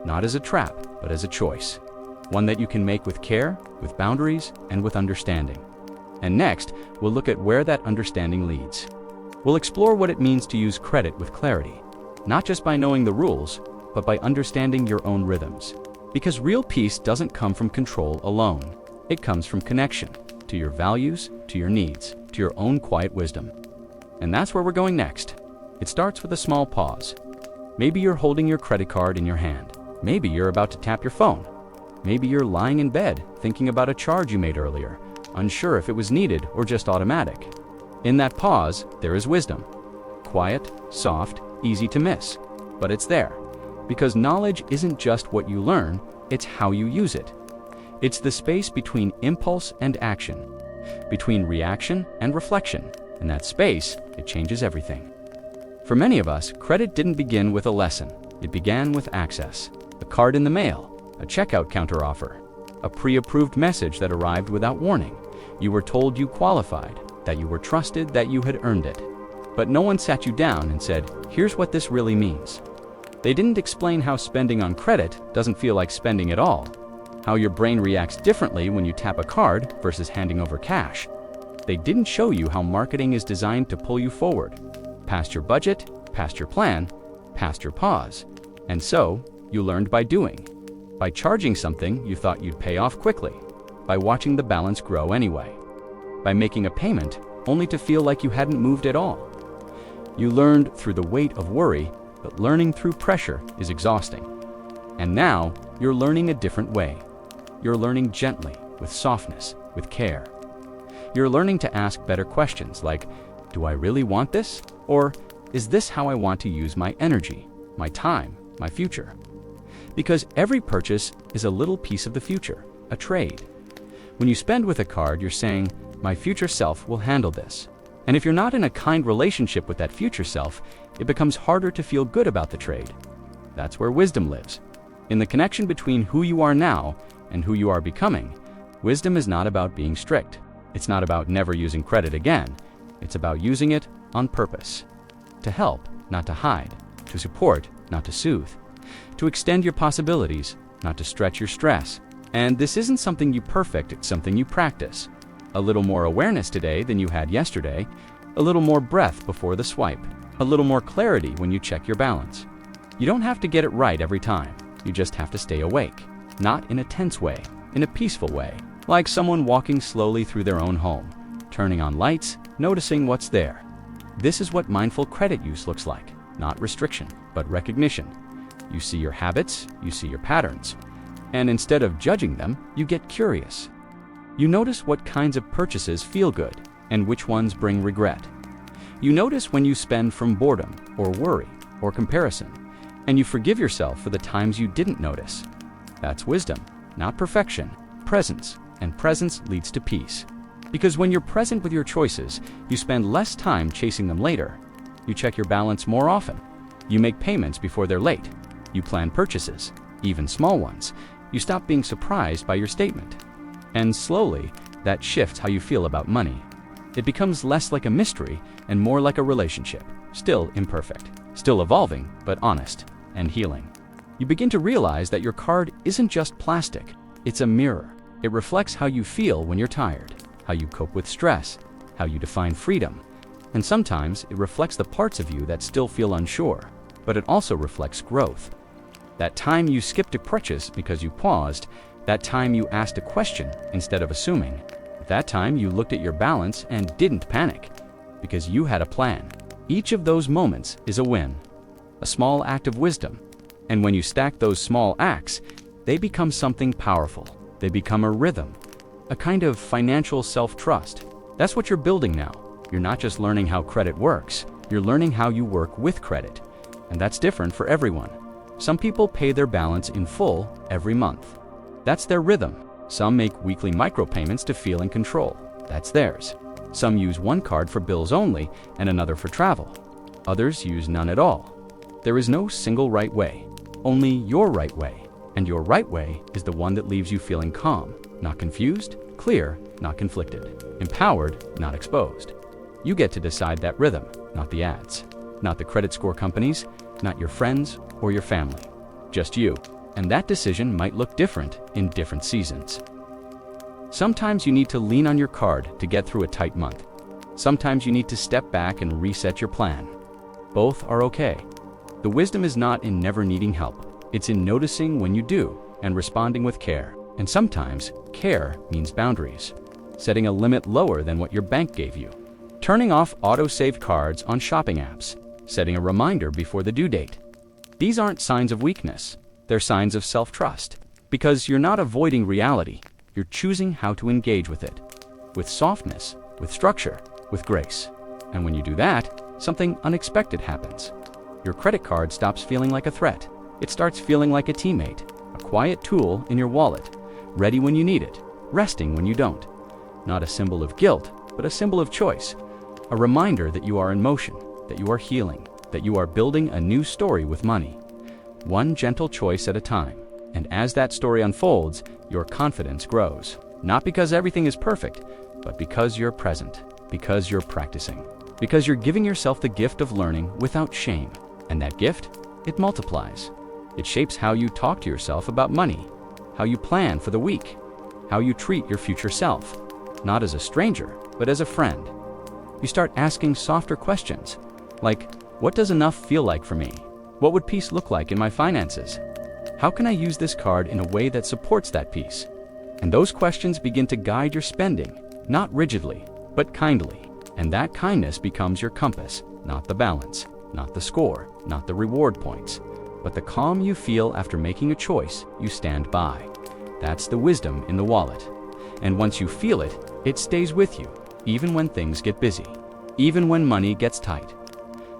not as a trap, but as a choice. One that you can make with care, with boundaries, and with understanding. And next, we'll look at where that understanding leads. We'll explore what it means to use credit with clarity, not just by knowing the rules, but by understanding your own rhythms. Because real peace doesn't come from control alone. It comes from connection to your values, to your needs, to your own quiet wisdom. And that's where we're going next. It starts with a small pause. Maybe you're holding your credit card in your hand. Maybe you're about to tap your phone. Maybe you're lying in bed thinking about a charge you made earlier, unsure if it was needed or just automatic. In that pause, there is wisdom. Quiet, soft, easy to miss. But it's there. Because knowledge isn't just what you learn, it's how you use it. It's the space between impulse and action, between reaction and reflection. In that space, it changes everything. For many of us, credit didn't begin with a lesson. It began with access. A card in the mail, a checkout counter offer, a pre-approved message that arrived without warning. You were told you qualified, that you were trusted, that you had earned it. But no one sat you down and said, here's what this really means. They didn't explain how spending on credit doesn't feel like spending at all, how your brain reacts differently when you tap a card versus handing over cash. They didn't show you how marketing is designed to pull you forward, past your budget, past your plan, past your pause. And so, you learned by doing. By charging something you thought you'd pay off quickly. By watching the balance grow anyway. By making a payment only to feel like you hadn't moved at all. You learned through the weight of worry, but learning through pressure is exhausting. And now, you're learning a different way. You're learning gently, with softness, with care. You're learning to ask better questions like, do I really want this? Or, is this how I want to use my energy, my time, my future? Because every purchase is a little piece of the future, a trade. When you spend with a card, you're saying, my future self will handle this. And if you're not in a kind relationship with that future self, it becomes harder to feel good about the trade. That's where wisdom lives. In the connection between who you are now and who you are becoming, wisdom is not about being strict. It's not about never using credit again. It's about using it on purpose. To help, not to hide. To support, not to soothe. To extend your possibilities, not to stretch your stress. And this isn't something you perfect, it's something you practice. A little more awareness today than you had yesterday. A little more breath before the swipe. A little more clarity when you check your balance. You don't have to get it right every time. You just have to stay awake. Not in a tense way, in a peaceful way. Like someone walking slowly through their own home, turning on lights, noticing what's there. This is what mindful credit use looks like. Not restriction, but recognition. You see your habits, you see your patterns. And instead of judging them, you get curious. You notice what kinds of purchases feel good and which ones bring regret. You notice when you spend from boredom or worry or comparison, and you forgive yourself for the times you didn't notice. That's wisdom, not perfection, presence, and presence leads to peace. Because when you're present with your choices, you spend less time chasing them later. You check your balance more often. You make payments before they're late. You plan purchases, even small ones. You stop being surprised by your statement. And slowly, that shifts how you feel about money. It becomes less like a mystery and more like a relationship, still imperfect, still evolving, but honest and healing. You begin to realize that your card isn't just plastic, it's a mirror. It reflects how you feel when you're tired, how you cope with stress, how you define freedom. And sometimes it reflects the parts of you that still feel unsure, but it also reflects growth. That time you skipped a purchase because you paused, that time you asked a question instead of assuming, that time you looked at your balance and didn't panic because you had a plan. Each of those moments is a win, a small act of wisdom. And when you stack those small acts, they become something powerful. They become a rhythm, a kind of financial self-trust. That's what you're building now. You're not just learning how credit works, you're learning how you work with credit. And that's different for everyone. Some people pay their balance in full every month. That's their rhythm. Some make weekly micropayments to feel in control. That's theirs. Some use one card for bills only and another for travel. Others use none at all. There is no single right way, only your right way. And your right way is the one that leaves you feeling calm, not confused, clear, not conflicted, empowered, not exposed. You get to decide that rhythm, not the ads, not the credit score companies, not your friends or your family, just you. And that decision might look different in different seasons. Sometimes you need to lean on your card to get through a tight month. Sometimes you need to step back and reset your plan. Both are okay. The wisdom is not in never needing help. It's in noticing when you do and responding with care. And sometimes care means boundaries, setting a limit lower than what your bank gave you, turning off auto-saved cards on shopping apps, setting a reminder before the due date. These aren't signs of weakness, they're signs of self-trust, because you're not avoiding reality, you're choosing how to engage with it, with softness, with structure, with grace. And when you do that, something unexpected happens. Your credit card stops feeling like a threat. It starts feeling like a teammate, a quiet tool in your wallet, ready when you need it, resting when you don't. Not a symbol of guilt, but a symbol of choice. A reminder that you are in motion, that you are healing, that you are building a new story with money. One gentle choice at a time. And as that story unfolds, your confidence grows. Not because everything is perfect, but because you're present, because you're practicing, because you're giving yourself the gift of learning without shame. And that gift, it multiplies. It shapes how you talk to yourself about money, how you plan for the week, how you treat your future self, not as a stranger, but as a friend. You start asking softer questions, like, what does enough feel like for me? What would peace look like in my finances? How can I use this card in a way that supports that peace? And those questions begin to guide your spending, not rigidly, but kindly. And that kindness becomes your compass, not the balance, not the score, not the reward points, but the calm you feel after making a choice you stand by. That's the wisdom in the wallet. And once you feel it, it stays with you, even when things get busy, even when money gets tight.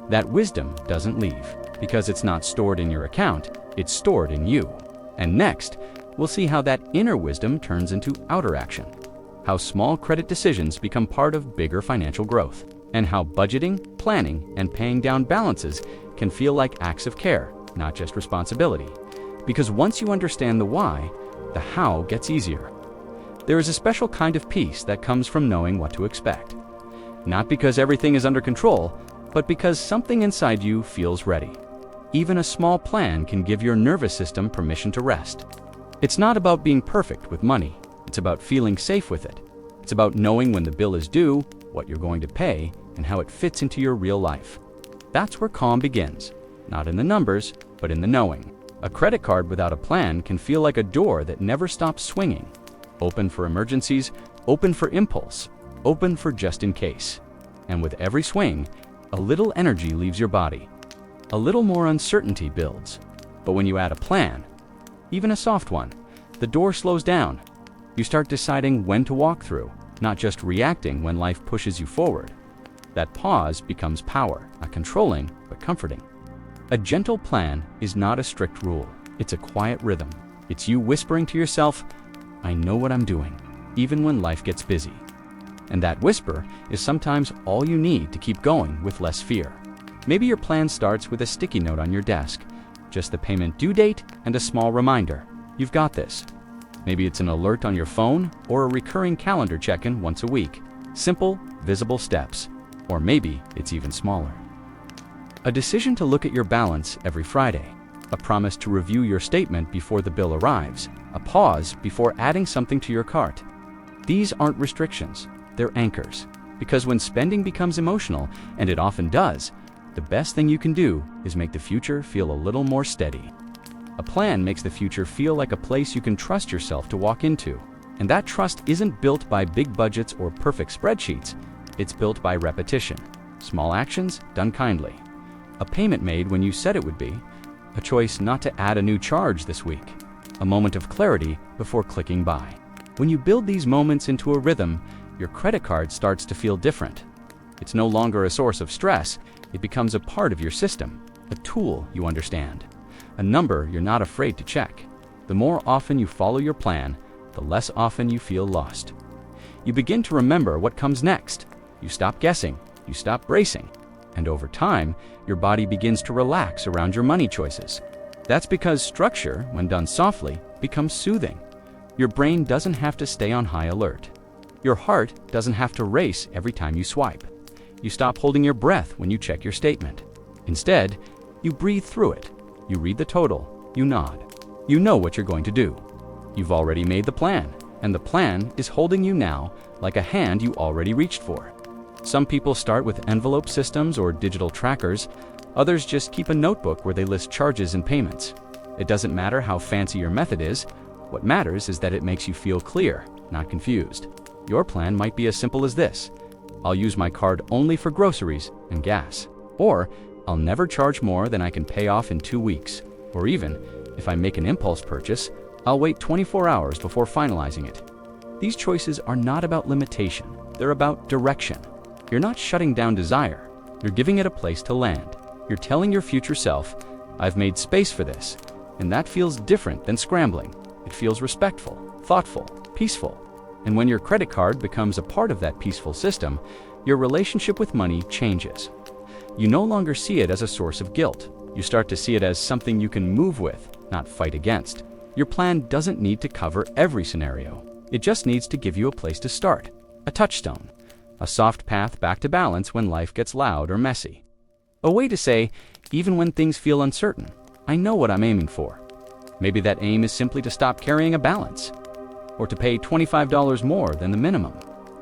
That wisdom doesn't leave, because it's not stored in your account, it's stored in you. And next, we'll see how that inner wisdom turns into outer action, how small credit decisions become part of bigger financial growth, and how budgeting, planning, and paying down balances can feel like acts of care, not just responsibility. Because once you understand the why, the how gets easier. There is a special kind of peace that comes from knowing what to expect. Not because everything is under control, but because something inside you feels ready. Even a small plan can give your nervous system permission to rest. It's not about being perfect with money. It's about feeling safe with it. It's about knowing when the bill is due, what you're going to pay, and how it fits into your real life. That's where calm begins. Not in the numbers, but in the knowing. A credit card without a plan can feel like a door that never stops swinging. Open for emergencies, open for impulse, open for just in case. And with every swing, a little energy leaves your body. A little more uncertainty builds. But when you add a plan, even a soft one, the door slows down. You start deciding when to walk through, not just reacting when life pushes you forward. That pause becomes power, not controlling, but comforting. A gentle plan is not a strict rule. It's a quiet rhythm. It's you whispering to yourself, I know what I'm doing, even when life gets busy. And that whisper is sometimes all you need to keep going with less fear. Maybe your plan starts with a sticky note on your desk, just the payment due date and a small reminder. You've got this. Maybe it's an alert on your phone or a recurring calendar check-in once a week. Simple, visible steps. Or maybe it's even smaller. A decision to look at your balance every Friday. A promise to review your statement before the bill arrives. A pause before adding something to your cart. These aren't restrictions, they're anchors. Because when spending becomes emotional, and it often does, the best thing you can do is make the future feel a little more steady. A plan makes the future feel like a place you can trust yourself to walk into. And that trust isn't built by big budgets or perfect spreadsheets. It's built by repetition. Small actions done kindly. A payment made when you said it would be. A choice not to add a new charge this week. A moment of clarity before clicking buy. When you build these moments into a rhythm, your credit card starts to feel different. It's no longer a source of stress. It becomes a part of your system, a tool you understand, a number you're not afraid to check. The more often you follow your plan, the less often you feel lost. You begin to remember what comes next. You stop guessing, you stop bracing, and over time, your body begins to relax around your money choices. That's because structure, when done softly, becomes soothing. Your brain doesn't have to stay on high alert. Your heart doesn't have to race every time you swipe. You stop holding your breath when you check your statement. Instead, you breathe through it. You read the total. You nod. You know what you're going to do. You've already made the plan, and the plan is holding you now like a hand you already reached for. Some people start with envelope systems or digital trackers. Others just keep a notebook where they list charges and payments. It doesn't matter how fancy your method is. What matters is that it makes you feel clear, not confused. Your plan might be as simple as this: I'll use my card only for groceries and gas. Or, I'll never charge more than I can pay off in 2 weeks. Or even, if I make an impulse purchase, I'll wait 24 hours before finalizing it. These choices are not about limitation, they're about direction. You're not shutting down desire, you're giving it a place to land. You're telling your future self, I've made space for this, and that feels different than scrambling. It feels respectful, thoughtful, peaceful. And when your credit card becomes a part of that peaceful system, your relationship with money changes. You no longer see it as a source of guilt. You start to see it as something you can move with, not fight against. Your plan doesn't need to cover every scenario. It just needs to give you a place to start, a touchstone, a soft path back to balance when life gets loud or messy. A way to say, even when things feel uncertain, I know what I'm aiming for. Maybe that aim is simply to stop carrying a balance, or to pay $25 more than the minimum,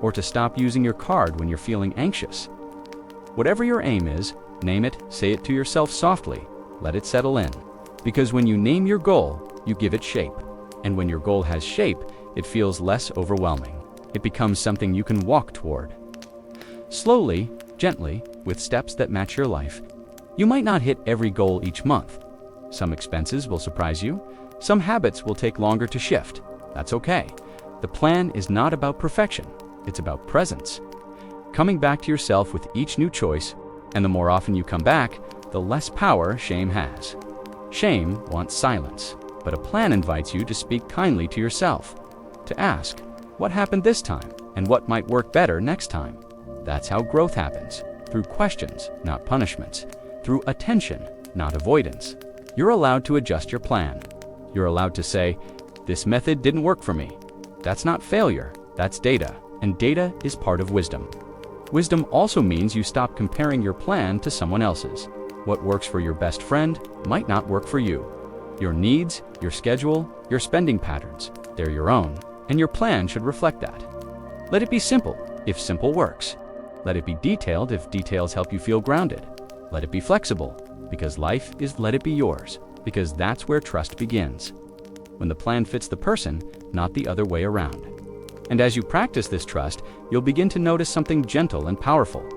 or to stop using your card when you're feeling anxious. Whatever your aim is, name it, say it to yourself softly, let it settle in. Because when you name your goal, you give it shape. And when your goal has shape, it feels less overwhelming. It becomes something you can walk toward. Slowly, gently, with steps that match your life. You might not hit every goal each month. Some expenses will surprise you. Some habits will take longer to shift. That's okay. The plan is not about perfection. It's about presence. Coming back to yourself with each new choice, and the more often you come back, the less power shame has. Shame wants silence, but a plan invites you to speak kindly to yourself, to ask, what happened this time, and what might work better next time? That's how growth happens, through questions, not punishments, through attention, not avoidance. You're allowed to adjust your plan. You're allowed to say, this method didn't work for me. That's not failure, that's data, and data is part of wisdom. Wisdom also means you stop comparing your plan to someone else's. What works for your best friend might not work for you. Your needs, your schedule, your spending patterns, they're your own, and your plan should reflect that. Let it be simple, if simple works. Let it be detailed if details help you feel grounded. Let it be flexible, because life is let it be yours, because that's where trust begins. When the plan fits the person, not the other way around. And as you practice this trust, you'll begin to notice something gentle and powerful.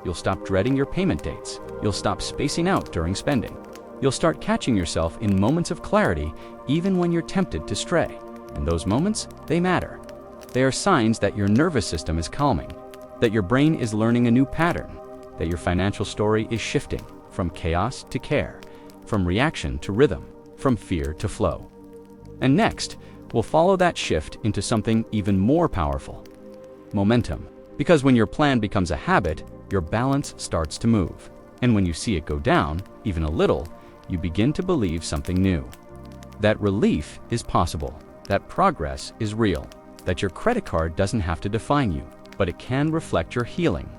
You'll stop dreading your payment dates. You'll stop spacing out during spending. You'll start catching yourself in moments of clarity, even when you're tempted to stray. And those moments, they matter. They are signs that your nervous system is calming, that your brain is learning a new pattern, that your financial story is shifting from chaos to care, from reaction to rhythm, from fear to flow. And next, we'll follow that shift into something even more powerful: momentum. Because when your plan becomes a habit, your balance starts to move. And when you see it go down, even a little, you begin to believe something new. That relief is possible, that progress is real, that your credit card doesn't have to define you, but it can reflect your healing.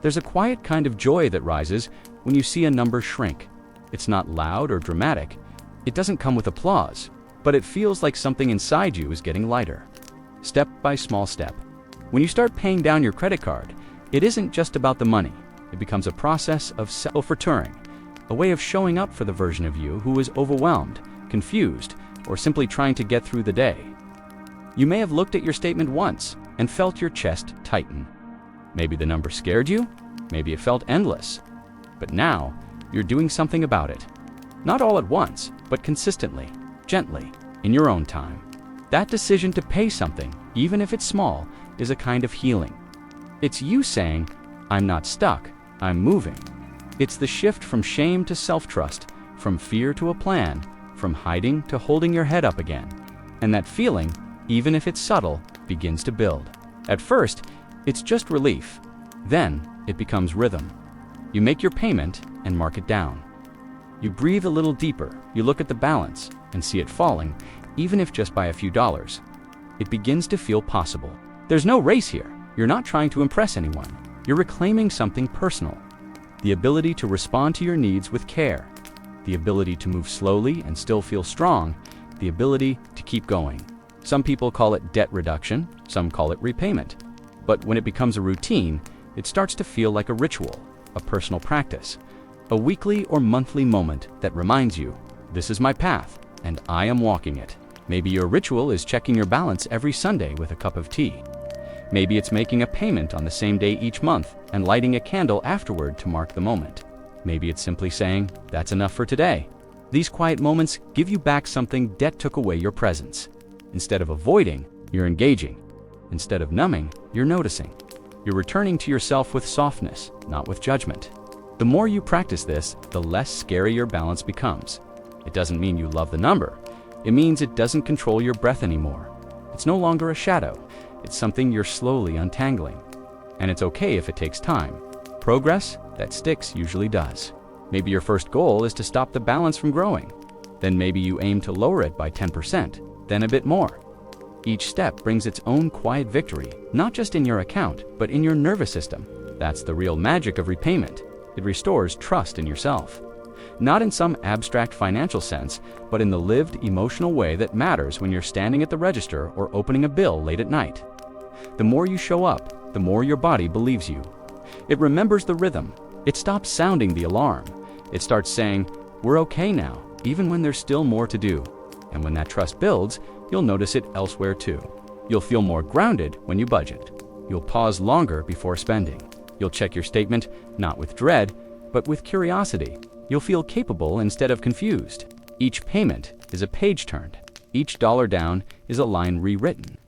There's a quiet kind of joy that rises when you see a number shrink. It's not loud or dramatic. It doesn't come with applause, but it feels like something inside you is getting lighter. Step by small step. When you start paying down your credit card, it isn't just about the money. It becomes a process of self-returning, a way of showing up for the version of you who is overwhelmed, confused, or simply trying to get through the day. You may have looked at your statement once and felt your chest tighten. Maybe the number scared you, maybe it felt endless. But now, you're doing something about it. Not all at once, but consistently, gently, in your own time. That decision to pay something, even if it's small, is a kind of healing. It's you saying, I'm not stuck, I'm moving. It's the shift from shame to self-trust, from fear to a plan, from hiding to holding your head up again. And that feeling, even if it's subtle, begins to build. At first, it's just relief. Then, it becomes rhythm. You make your payment and mark it down. You breathe a little deeper, you look at the balance and see it falling, even if just by a few dollars. It begins to feel possible. There's no race here. You're not trying to impress anyone. You're reclaiming something personal. The ability to respond to your needs with care. The ability to move slowly and still feel strong. The ability to keep going. Some people call it debt reduction, some call it repayment. But when it becomes a routine, it starts to feel like a ritual, a personal practice, a weekly or monthly moment that reminds you, this is my path, and I am walking it. Maybe your ritual is checking your balance every Sunday with a cup of tea. Maybe it's making a payment on the same day each month and lighting a candle afterward to mark the moment. Maybe it's simply saying, "That's enough for today." These quiet moments give you back something debt took away: your presence. Instead of avoiding, you're engaging. Instead of numbing, you're noticing. You're returning to yourself with softness, not with judgment. The more you practice this, the less scary your balance becomes. It doesn't mean you love the number. It means it doesn't control your breath anymore. It's no longer a shadow. It's something you're slowly untangling. And it's okay if it takes time. Progress that sticks usually does. Maybe your first goal is to stop the balance from growing. Then maybe you aim to lower it by 10%, then a bit more. Each step brings its own quiet victory, not just in your account, but in your nervous system. That's the real magic of repayment. It restores trust in yourself. Not in some abstract financial sense, but in the lived emotional way that matters when you're standing at the register or opening a bill late at night. The more you show up, the more your body believes you. It remembers the rhythm. It stops sounding the alarm. It starts saying, "We're okay now," even when there's still more to do. And when that trust builds, you'll notice it elsewhere too. You'll feel more grounded when you budget. You'll pause longer before spending. You'll check your statement, not with dread, but with curiosity. You'll feel capable instead of confused. Each payment is a page turned. Each dollar down is a line rewritten.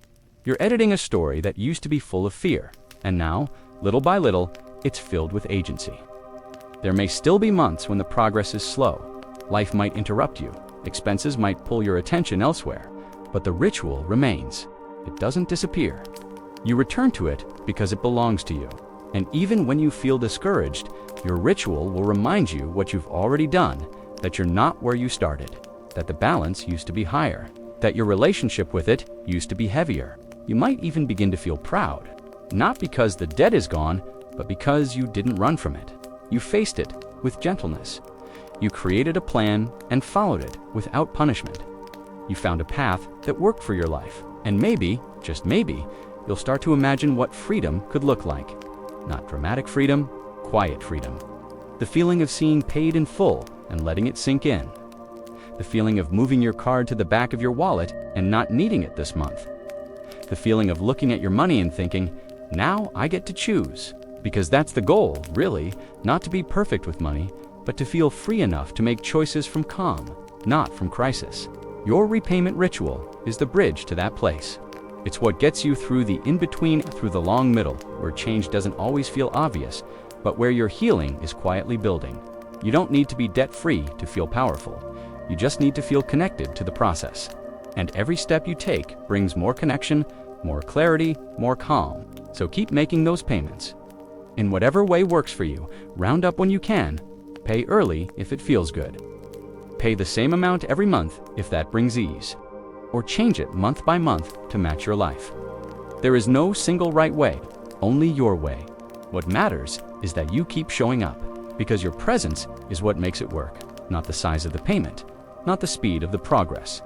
You're editing a story that used to be full of fear, and now, little by little, it's filled with agency. There may still be months when the progress is slow. Life might interrupt you. Expenses might pull your attention elsewhere. But the ritual remains. It doesn't disappear. You return to it because it belongs to you. And even when you feel discouraged, your ritual will remind you what you've already done, that you're not where you started, that the balance used to be higher, that your relationship with it used to be heavier. You might even begin to feel proud, not because the debt is gone, but because you didn't run from it. You faced it with gentleness. You created a plan and followed it without punishment. You found a path that worked for your life, and maybe, just maybe, you'll start to imagine what freedom could look like. Not dramatic freedom, quiet freedom. The feeling of seeing paid in full and letting it sink in. The feeling of moving your card to the back of your wallet and not needing it this month. The feeling of looking at your money and thinking, "Now I get to choose." Because that's the goal, really, not to be perfect with money, but to feel free enough to make choices from calm, not from crisis. Your repayment ritual is the bridge to that place. It's what gets you through the in-between, through the long middle, where change doesn't always feel obvious, but where your healing is quietly building. You don't need to be debt-free to feel powerful. You just need to feel connected to the process. And every step you take brings more connection, more clarity, more calm. So keep making those payments. In whatever way works for you, round up when you can. Pay early if it feels good. Pay the same amount every month if that brings ease. Or change it month by month to match your life. There is no single right way, only your way. What matters is that you keep showing up, because your presence is what makes it work, not the size of the payment, not the speed of the progress.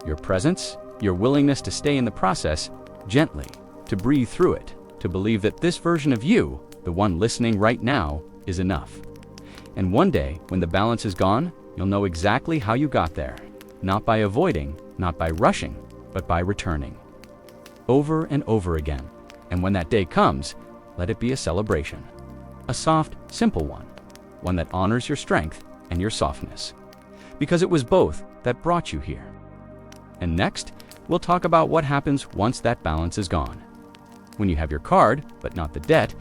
Your presence, your willingness to stay in the process, gently, to breathe through it, to believe that this version of you, the one listening right now, is enough. And one day, when the balance is gone, you'll know exactly how you got there. Not by avoiding, not by rushing, but by returning. Over and over again. And when that day comes, let it be a celebration. A soft, simple one. One that honors your strength and your softness. Because it was both that brought you here. And next, we'll talk about what happens once that balance is gone. When you have your card, but not the debt.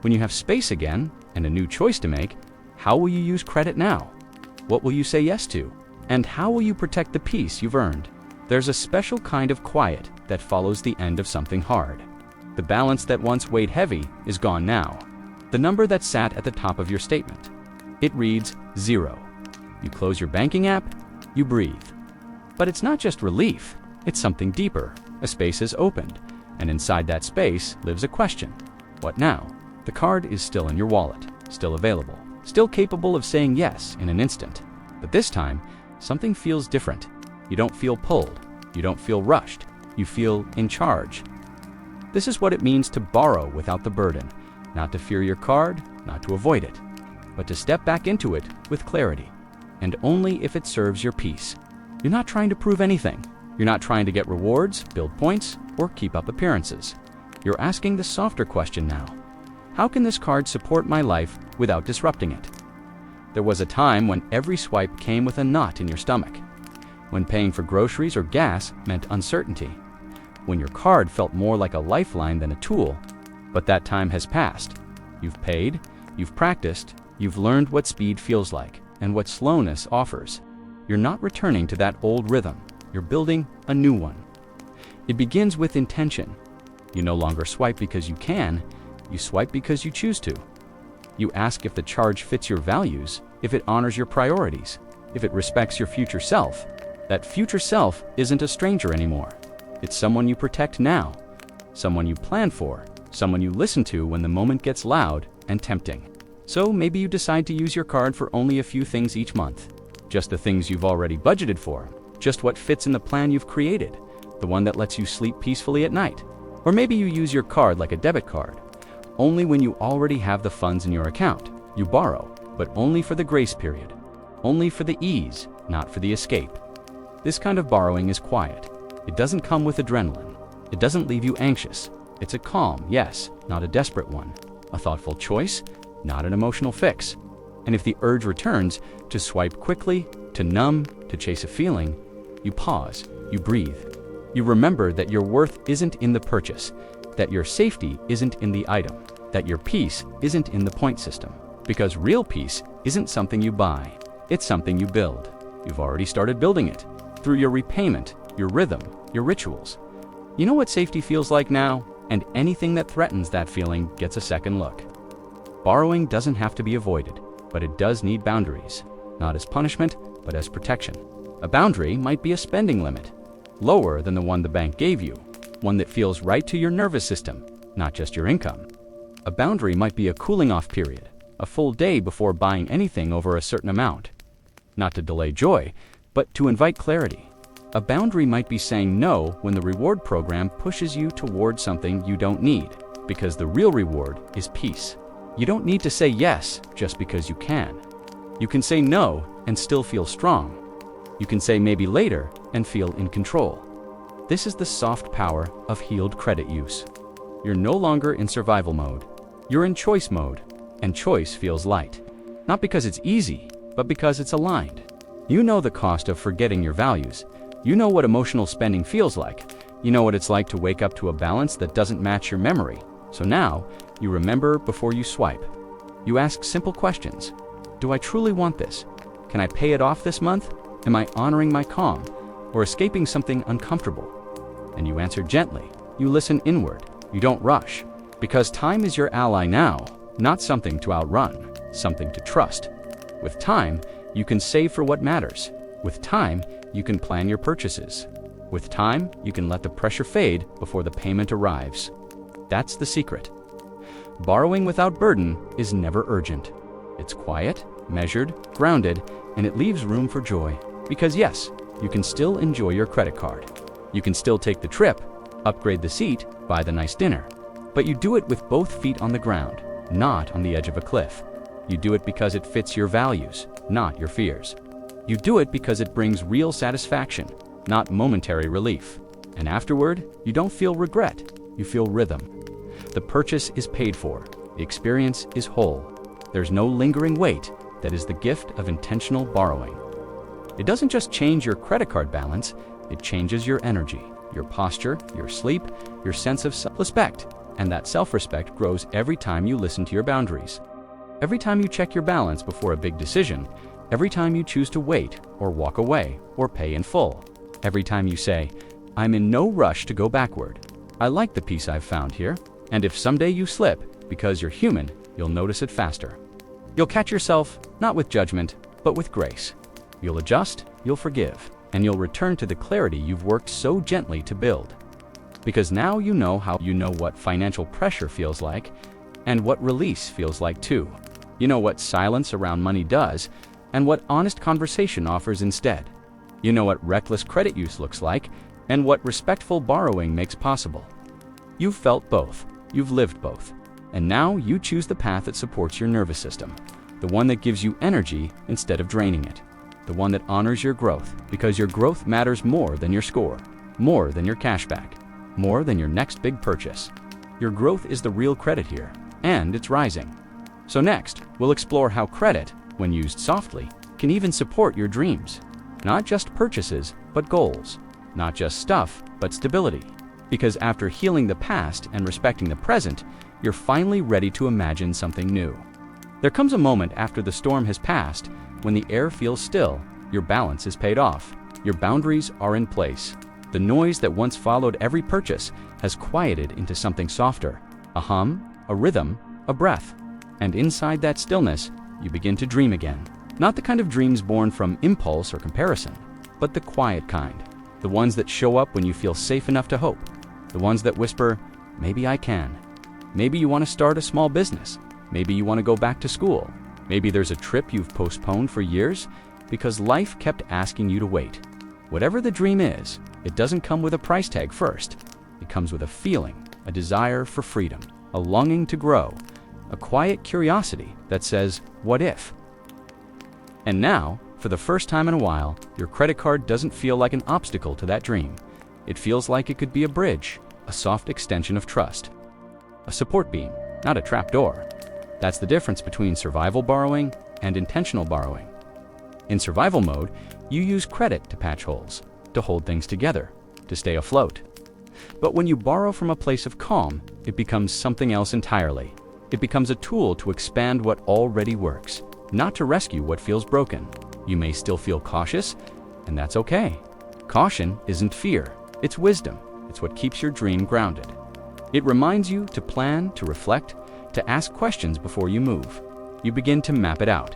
When you have space again and a new choice to make, how will you use credit now? What will you say yes to? And how will you protect the peace you've earned? There's a special kind of quiet that follows the end of something hard. The balance that once weighed heavy is gone now. The number that sat at the top of your statement. It reads 0. You close your banking app, you breathe. But it's not just relief, it's something deeper. A space is opened, and inside that space lives a question. What now? The card is still in your wallet, still available, still capable of saying yes in an instant. But this time, something feels different. You don't feel pulled. You don't feel rushed. You feel in charge. This is what it means to borrow without the burden. Not to fear your card, not to avoid it, but to step back into it with clarity. And only if it serves your peace. You're not trying to prove anything. You're not trying to get rewards, build points, or keep up appearances. You're asking the softer question now. How can this card support my life without disrupting it? There was a time when every swipe came with a knot in your stomach, when paying for groceries or gas meant uncertainty, when your card felt more like a lifeline than a tool. But that time has passed. You've paid, you've practiced, you've learned what speed feels like and what slowness offers. You're not returning to that old rhythm. You're building a new one. It begins with intention. You no longer swipe because you can, you swipe because you choose to. You ask if the charge fits your values, if it honors your priorities, if it respects your future self. That future self isn't a stranger anymore. It's someone you protect now, someone you plan for, someone you listen to when the moment gets loud and tempting. So maybe you decide to use your card for only a few things each month. Just the things you've already budgeted for, just what fits in the plan you've created, the one that lets you sleep peacefully at night. Or maybe you use your card like a debit card, only when you already have the funds in your account. You borrow, but only for the grace period, only for the ease, not for the escape. This kind of borrowing is quiet. It doesn't come with adrenaline. It doesn't leave you anxious. It's a calm, yes, not a desperate one. A thoughtful choice, not an emotional fix. And if the urge returns to swipe quickly, to numb, to chase a feeling, you pause, you breathe. You remember that your worth isn't in the purchase, that your safety isn't in the item, that your peace isn't in the point system. Because real peace isn't something you buy, it's something you build. You've already started building it, through your repayment, your rhythm, your rituals. You know what safety feels like now? And anything that threatens that feeling gets a second look. Borrowing doesn't have to be avoided, but it does need boundaries, not as punishment, but as protection. A boundary might be a spending limit, lower than the one the bank gave you, one that feels right to your nervous system, not just your income. A boundary might be a cooling off period, a full day before buying anything over a certain amount. Not to delay joy, but to invite clarity. A boundary might be saying no when the reward program pushes you toward something you don't need, because the real reward is peace. You don't need to say yes just because you can. You can say no and still feel strong. You can say maybe later and feel in control. This is the soft power of healed credit use. You're no longer in survival mode. You're in choice mode, and choice feels light. Not because it's easy, but because it's aligned. You know the cost of forgetting your values. You know what emotional spending feels like. You know what it's like to wake up to a balance that doesn't match your memory. So now, you remember before you swipe. You ask simple questions. Do I truly want this? Can I pay it off this month? Am I honoring my calm, or escaping something uncomfortable? And you answer gently. You listen inward. You don't rush. Because time is your ally now, not something to outrun, something to trust. With time, you can save for what matters. With time, you can plan your purchases. With time, you can let the pressure fade before the payment arrives. That's the secret. Borrowing without burden is never urgent. It's quiet, measured, grounded, and it leaves room for joy. Because yes, you can still enjoy your credit card. You can still take the trip, upgrade the seat, buy the nice dinner. But you do it with both feet on the ground, not on the edge of a cliff. You do it because it fits your values, not your fears. You do it because it brings real satisfaction, not momentary relief. And afterward, you don't feel regret, you feel rhythm. The purchase is paid for, the experience is whole. There's no lingering weight. That is the gift of intentional borrowing. It doesn't just change your credit card balance, it changes your energy, your posture, your sleep, your sense of self-respect. And that self-respect grows every time you listen to your boundaries. Every time you check your balance before a big decision, every time you choose to wait or walk away or pay in full, every time you say, I'm in no rush to go backward. I like the peace I've found here. And if someday you slip, because you're human, you'll notice it faster. You'll catch yourself, not with judgment, but with grace. You'll adjust, you'll forgive, and you'll return to the clarity you've worked so gently to build. Because now you know what financial pressure feels like, and what release feels like too. You know what silence around money does, and what honest conversation offers instead. You know what reckless credit use looks like, and what respectful borrowing makes possible. You've felt both, you've lived both, and now you choose the path that supports your nervous system, the one that gives you energy instead of draining it. the one that honors your growth, because your growth matters more than your score, more than your cashback, more than your next big purchase. Your growth is the real credit here, and it's rising. So next, we'll explore how credit, when used softly, can even support your dreams. Not just purchases, but goals. Not just stuff, but stability. Because after healing the past and respecting the present, you're finally ready to imagine something new. There comes a moment after the storm has passed when the air feels still, your balance is paid off, your boundaries are in place. The noise that once followed every purchase has quieted into something softer, a hum, a rhythm, a breath. And inside that stillness, you begin to dream again. Not the kind of dreams born from impulse or comparison, but the quiet kind. The ones that show up when you feel safe enough to hope. The ones that whisper, maybe I can. Maybe you want to start a small business. Maybe you want to go back to school. Maybe there's a trip you've postponed for years because life kept asking you to wait. Whatever the dream is, it doesn't come with a price tag first. It comes with a feeling, a desire for freedom, a longing to grow, a quiet curiosity that says, what if? And now, for the first time in a while, your credit card doesn't feel like an obstacle to that dream. It feels like it could be a bridge, a soft extension of trust. A support beam, not a trap door. That's the difference between survival borrowing and intentional borrowing. In survival mode, you use credit to patch holes, to hold things together, to stay afloat. But when you borrow from a place of calm, it becomes something else entirely. It becomes a tool to expand what already works, not to rescue what feels broken. You may still feel cautious, and that's okay. Caution isn't fear, it's wisdom. It's what keeps your dream grounded. It reminds you to plan, to reflect, to ask questions before you move. You begin to map it out.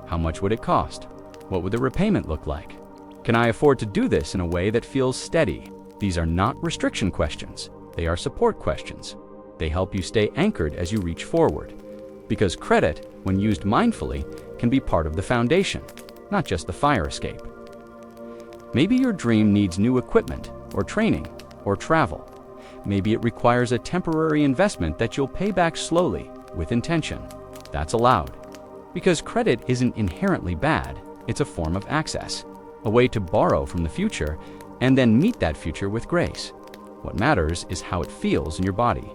How much would it cost? What would the repayment look like? Can I afford to do this in a way that feels steady? These are not restriction questions. They are support questions. They help you stay anchored as you reach forward. Because credit, when used mindfully, can be part of the foundation, not just the fire escape. Maybe your dream needs new equipment, or training, or travel. Maybe it requires a temporary investment that you'll pay back slowly, with intention. That's allowed. Because credit isn't inherently bad, it's a form of access, a way to borrow from the future and then meet that future with grace. What matters is how it feels in your body.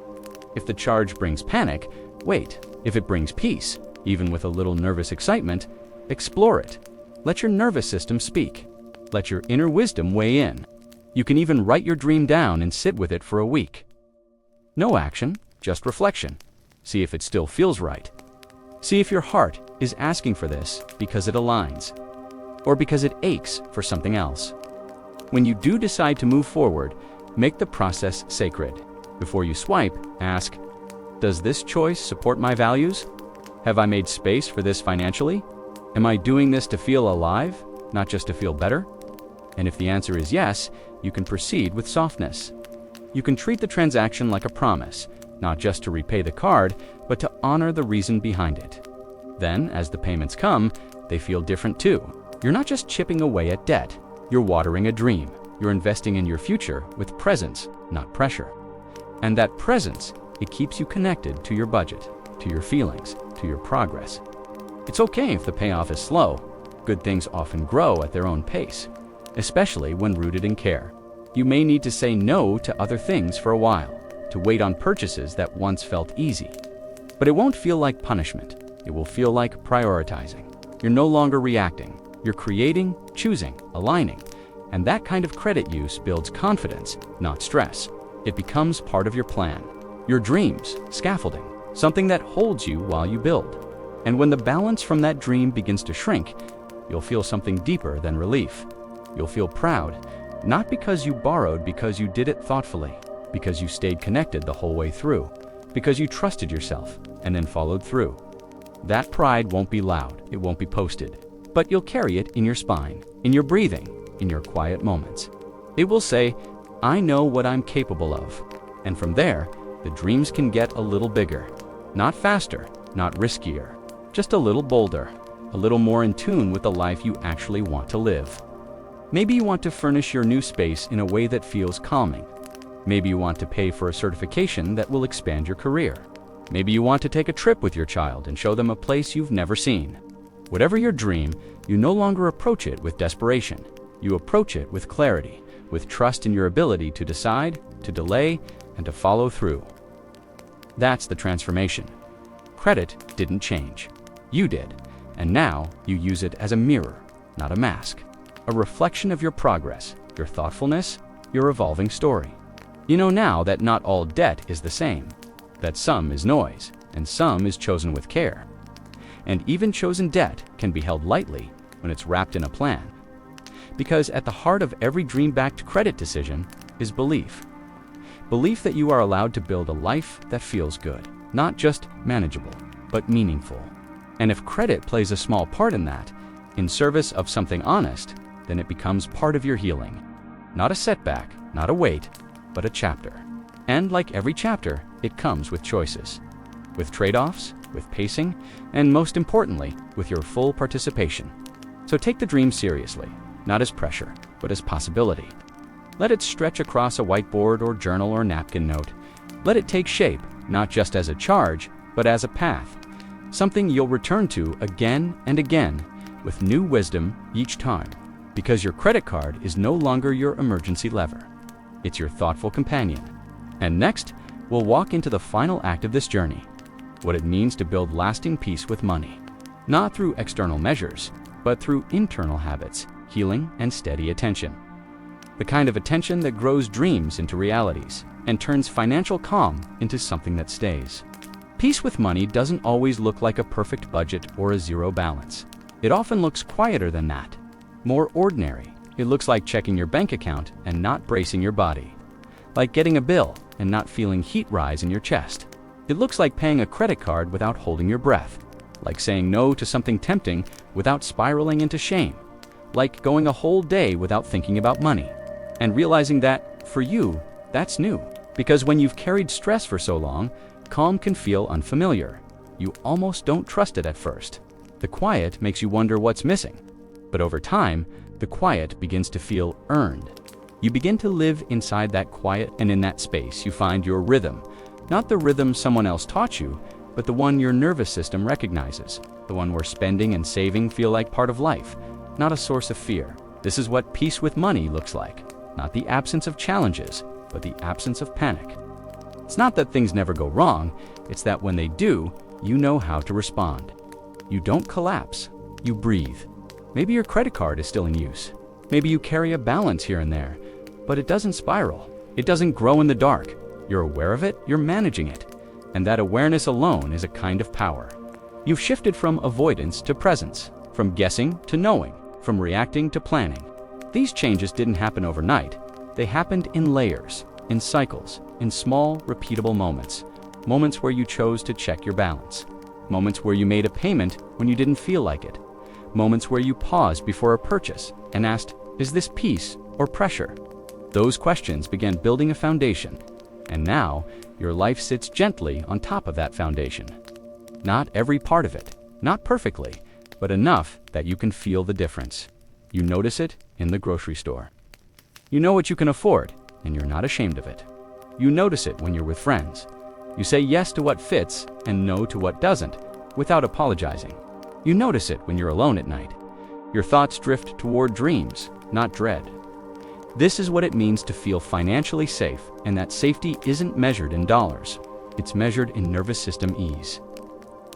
If the charge brings panic, wait. If it brings peace, even with a little nervous excitement, explore it. Let your nervous system speak. Let your inner wisdom weigh in. You can even write your dream down and sit with it for a week. No action, just reflection. See if it still feels right. See if your heart is asking for this because it aligns, or because it aches for something else. When you do decide to move forward, make the process sacred. Before you swipe, ask, does this choice support my values? Have I made space for this financially? Am I doing this to feel alive, not just to feel better? And if the answer is yes, you can proceed with softness. You can treat the transaction like a promise, not just to repay the card, but to honor the reason behind it. Then, as the payments come, they feel different too. You're not just chipping away at debt. You're watering a dream. You're investing in your future with presence, not pressure. And that presence, it keeps you connected to your budget, to your feelings, to your progress. It's okay if the payoff is slow. Good things often grow at their own pace, especially when rooted in care. You may need to say no to other things for a while, to wait on purchases that once felt easy. But it won't feel like punishment. It will feel like prioritizing. You're no longer reacting. You're creating, choosing, aligning. And that kind of credit use builds confidence, not stress. It becomes part of your plan, your dreams, scaffolding, something that holds you while you build. And when the balance from that dream begins to shrink, you'll feel something deeper than relief. You'll feel proud, not because you borrowed, because you did it thoughtfully, because you stayed connected the whole way through, because you trusted yourself and then followed through. That pride won't be loud, it won't be posted, but you'll carry it in your spine, in your breathing, in your quiet moments. It will say, I know what I'm capable of. And from there, the dreams can get a little bigger. Not faster, not riskier, just a little bolder, a little more in tune with the life you actually want to live. Maybe you want to furnish your new space in a way that feels calming. Maybe you want to pay for a certification that will expand your career. Maybe you want to take a trip with your child and show them a place you've never seen. Whatever your dream, you no longer approach it with desperation. You approach it with clarity, with trust in your ability to decide, to delay, and to follow through. That's the transformation. Credit didn't change. You did. And now you use it as a mirror, not a mask. A reflection of your progress, your thoughtfulness, your evolving story. You know now that not all debt is the same, that some is noise, and some is chosen with care. And even chosen debt can be held lightly when it's wrapped in a plan. Because at the heart of every dream-backed credit decision is belief. Belief that you are allowed to build a life that feels good, not just manageable, but meaningful. And if credit plays a small part in that, in service of something honest, then it becomes part of your healing. Not a setback, not a weight, but a chapter. And like every chapter, it comes with choices. With trade-offs, with pacing, and most importantly, with your full participation. So take the dream seriously, not as pressure, but as possibility. Let it stretch across a whiteboard or journal or napkin note. Let it take shape, not just as a charge, but as a path. Something you'll return to again and again, with new wisdom each time. Because your credit card is no longer your emergency lever. It's your thoughtful companion. And next, we'll walk into the final act of this journey. What it means to build lasting peace with money. Not through external measures, but through internal habits, healing, and steady attention. The kind of attention that grows dreams into realities and turns financial calm into something that stays. Peace with money doesn't always look like a perfect budget or a zero balance. It often looks quieter than that. More ordinary. It looks like checking your bank account and not bracing your body. Like getting a bill and not feeling heat rise in your chest. It looks like paying a credit card without holding your breath. Like saying no to something tempting without spiraling into shame. Like going a whole day without thinking about money. And realizing that, for you, that's new. Because when you've carried stress for so long, calm can feel unfamiliar. You almost don't trust it at first. The quiet makes you wonder what's missing. But over time, the quiet begins to feel earned. You begin to live inside that quiet, and in that space you find your rhythm. Not the rhythm someone else taught you, but the one your nervous system recognizes. The one where spending and saving feel like part of life, not a source of fear. This is what peace with money looks like. Not the absence of challenges, but the absence of panic. It's not that things never go wrong, it's that when they do, you know how to respond. You don't collapse, you breathe. Maybe your credit card is still in use. Maybe you carry a balance here and there, but it doesn't spiral. It doesn't grow in the dark. You're aware of it, you're managing it. And that awareness alone is a kind of power. You've shifted from avoidance to presence, from guessing to knowing, from reacting to planning. These changes didn't happen overnight. They happened in layers, in cycles, in small, repeatable moments. Moments where you chose to check your balance. Moments where you made a payment when you didn't feel like it. Moments where you paused before a purchase and asked, is this peace or pressure? Those questions began building a foundation. And now, your life sits gently on top of that foundation. Not every part of it, not perfectly, but enough that you can feel the difference. You notice it in the grocery store. You know what you can afford, and you're not ashamed of it. You notice it when you're with friends. You say yes to what fits and no to what doesn't, without apologizing. You notice it when you're alone at night. Your thoughts drift toward dreams, not dread. This is what it means to feel financially safe, and that safety isn't measured in dollars. It's measured in nervous system ease.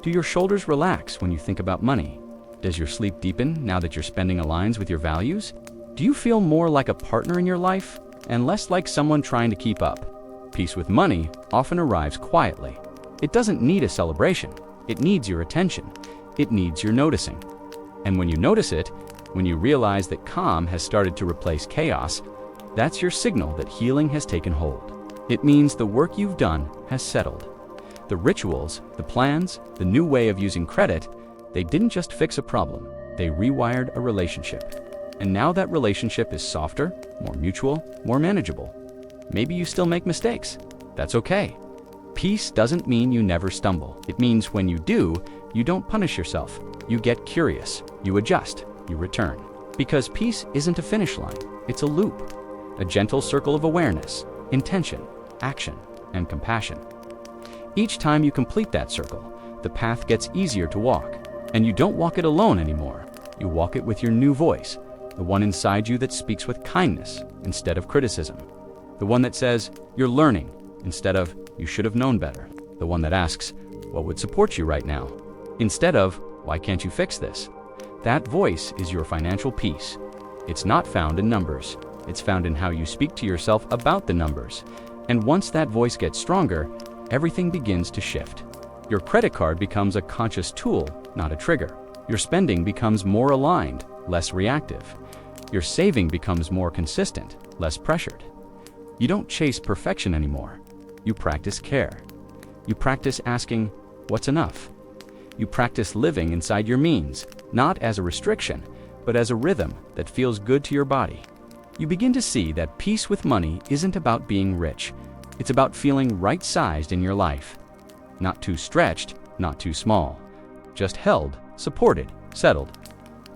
Do your shoulders relax when you think about money? Does your sleep deepen now that your spending aligns with your values? Do you feel more like a partner in your life and less like someone trying to keep up? Peace with money often arrives quietly. It doesn't need a celebration. It needs your attention. It needs your noticing. And when you notice it, when you realize that calm has started to replace chaos, that's your signal that healing has taken hold. It means the work you've done has settled. The rituals, the plans, the new way of using credit, they didn't just fix a problem, they rewired a relationship. And now that relationship is softer, more mutual, more manageable. Maybe you still make mistakes. That's okay. Peace doesn't mean you never stumble. It means when you do, you don't punish yourself. You get curious, you adjust, you return. Because peace isn't a finish line, it's a loop. A gentle circle of awareness, intention, action, and compassion. Each time you complete that circle, the path gets easier to walk. And you don't walk it alone anymore. You walk it with your new voice, the one inside you that speaks with kindness instead of criticism. The one that says, "You're learning," instead of, "You should have known better." The one that asks, "What would support you right now?" instead of, "Why can't you fix this?" That voice is your financial peace. It's not found in numbers. It's found in how you speak to yourself about the numbers. And once that voice gets stronger, everything begins to shift. Your credit card becomes a conscious tool, not a trigger. Your spending becomes more aligned, less reactive. Your saving becomes more consistent, less pressured. You don't chase perfection anymore. You practice care. You practice asking, "What's enough?" You practice living inside your means, not as a restriction, but as a rhythm that feels good to your body. You begin to see that peace with money isn't about being rich. It's about feeling right-sized in your life. Not too stretched, not too small. Just held, supported, settled.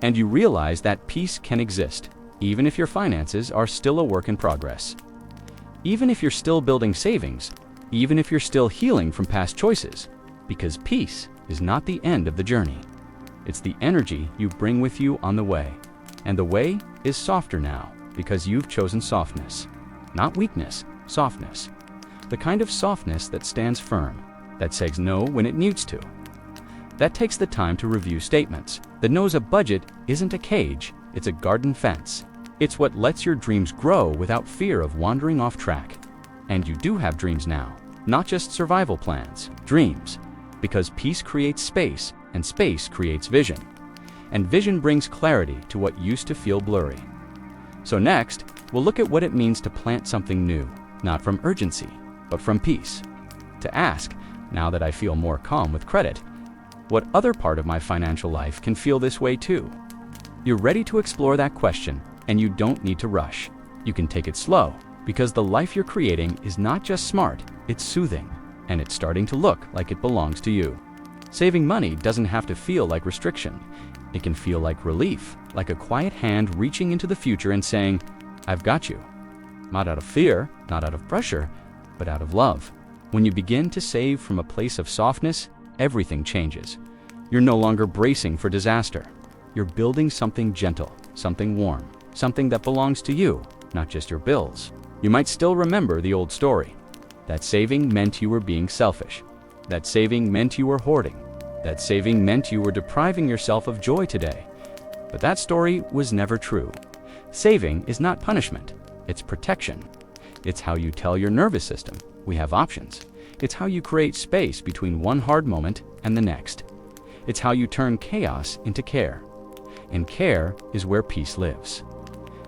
And you realize that peace can exist, even if your finances are still a work in progress. Even if you're still building savings, even if you're still healing from past choices, because peace is not the end of the journey. It's the energy you bring with you on the way. And the way is softer now, because you've chosen softness. Not weakness, softness. The kind of softness that stands firm, that says no when it needs to. That takes the time to review statements, that knows a budget isn't a cage, it's a garden fence. It's what lets your dreams grow without fear of wandering off track. And you do have dreams now, not just survival plans, dreams. Because peace creates space, and space creates vision. And vision brings clarity to what used to feel blurry. So next, we'll look at what it means to plant something new, not from urgency, but from peace. To ask, now that I feel more calm with credit, what other part of my financial life can feel this way too? You're ready to explore that question, and you don't need to rush. You can take it slow, because the life you're creating is not just smart, it's soothing, and it's starting to look like it belongs to you. Saving money doesn't have to feel like restriction. It can feel like relief, like a quiet hand reaching into the future and saying, "I've got you." Not out of fear, not out of pressure, but out of love. When you begin to save from a place of softness, everything changes. You're no longer bracing for disaster. You're building something gentle, something warm, something that belongs to you, not just your bills. You might still remember the old story. That saving meant you were being selfish. That saving meant you were hoarding. That saving meant you were depriving yourself of joy today. But that story was never true. Saving is not punishment. It's protection. It's how you tell your nervous system, we have options. It's how you create space between one hard moment and the next. It's how you turn chaos into care. And care is where peace lives.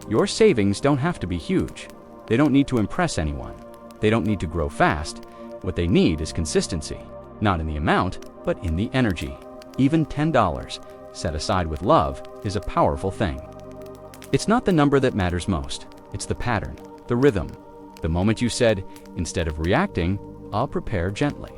Your savings don't have to be huge. They don't need to impress anyone. They don't need to grow fast. What they need is consistency, not in the amount, but in the energy. Even $10 set aside with love is a powerful thing. It's not the number that matters most. It's the pattern, the rhythm. The moment you said, instead of reacting, "I'll prepare gently."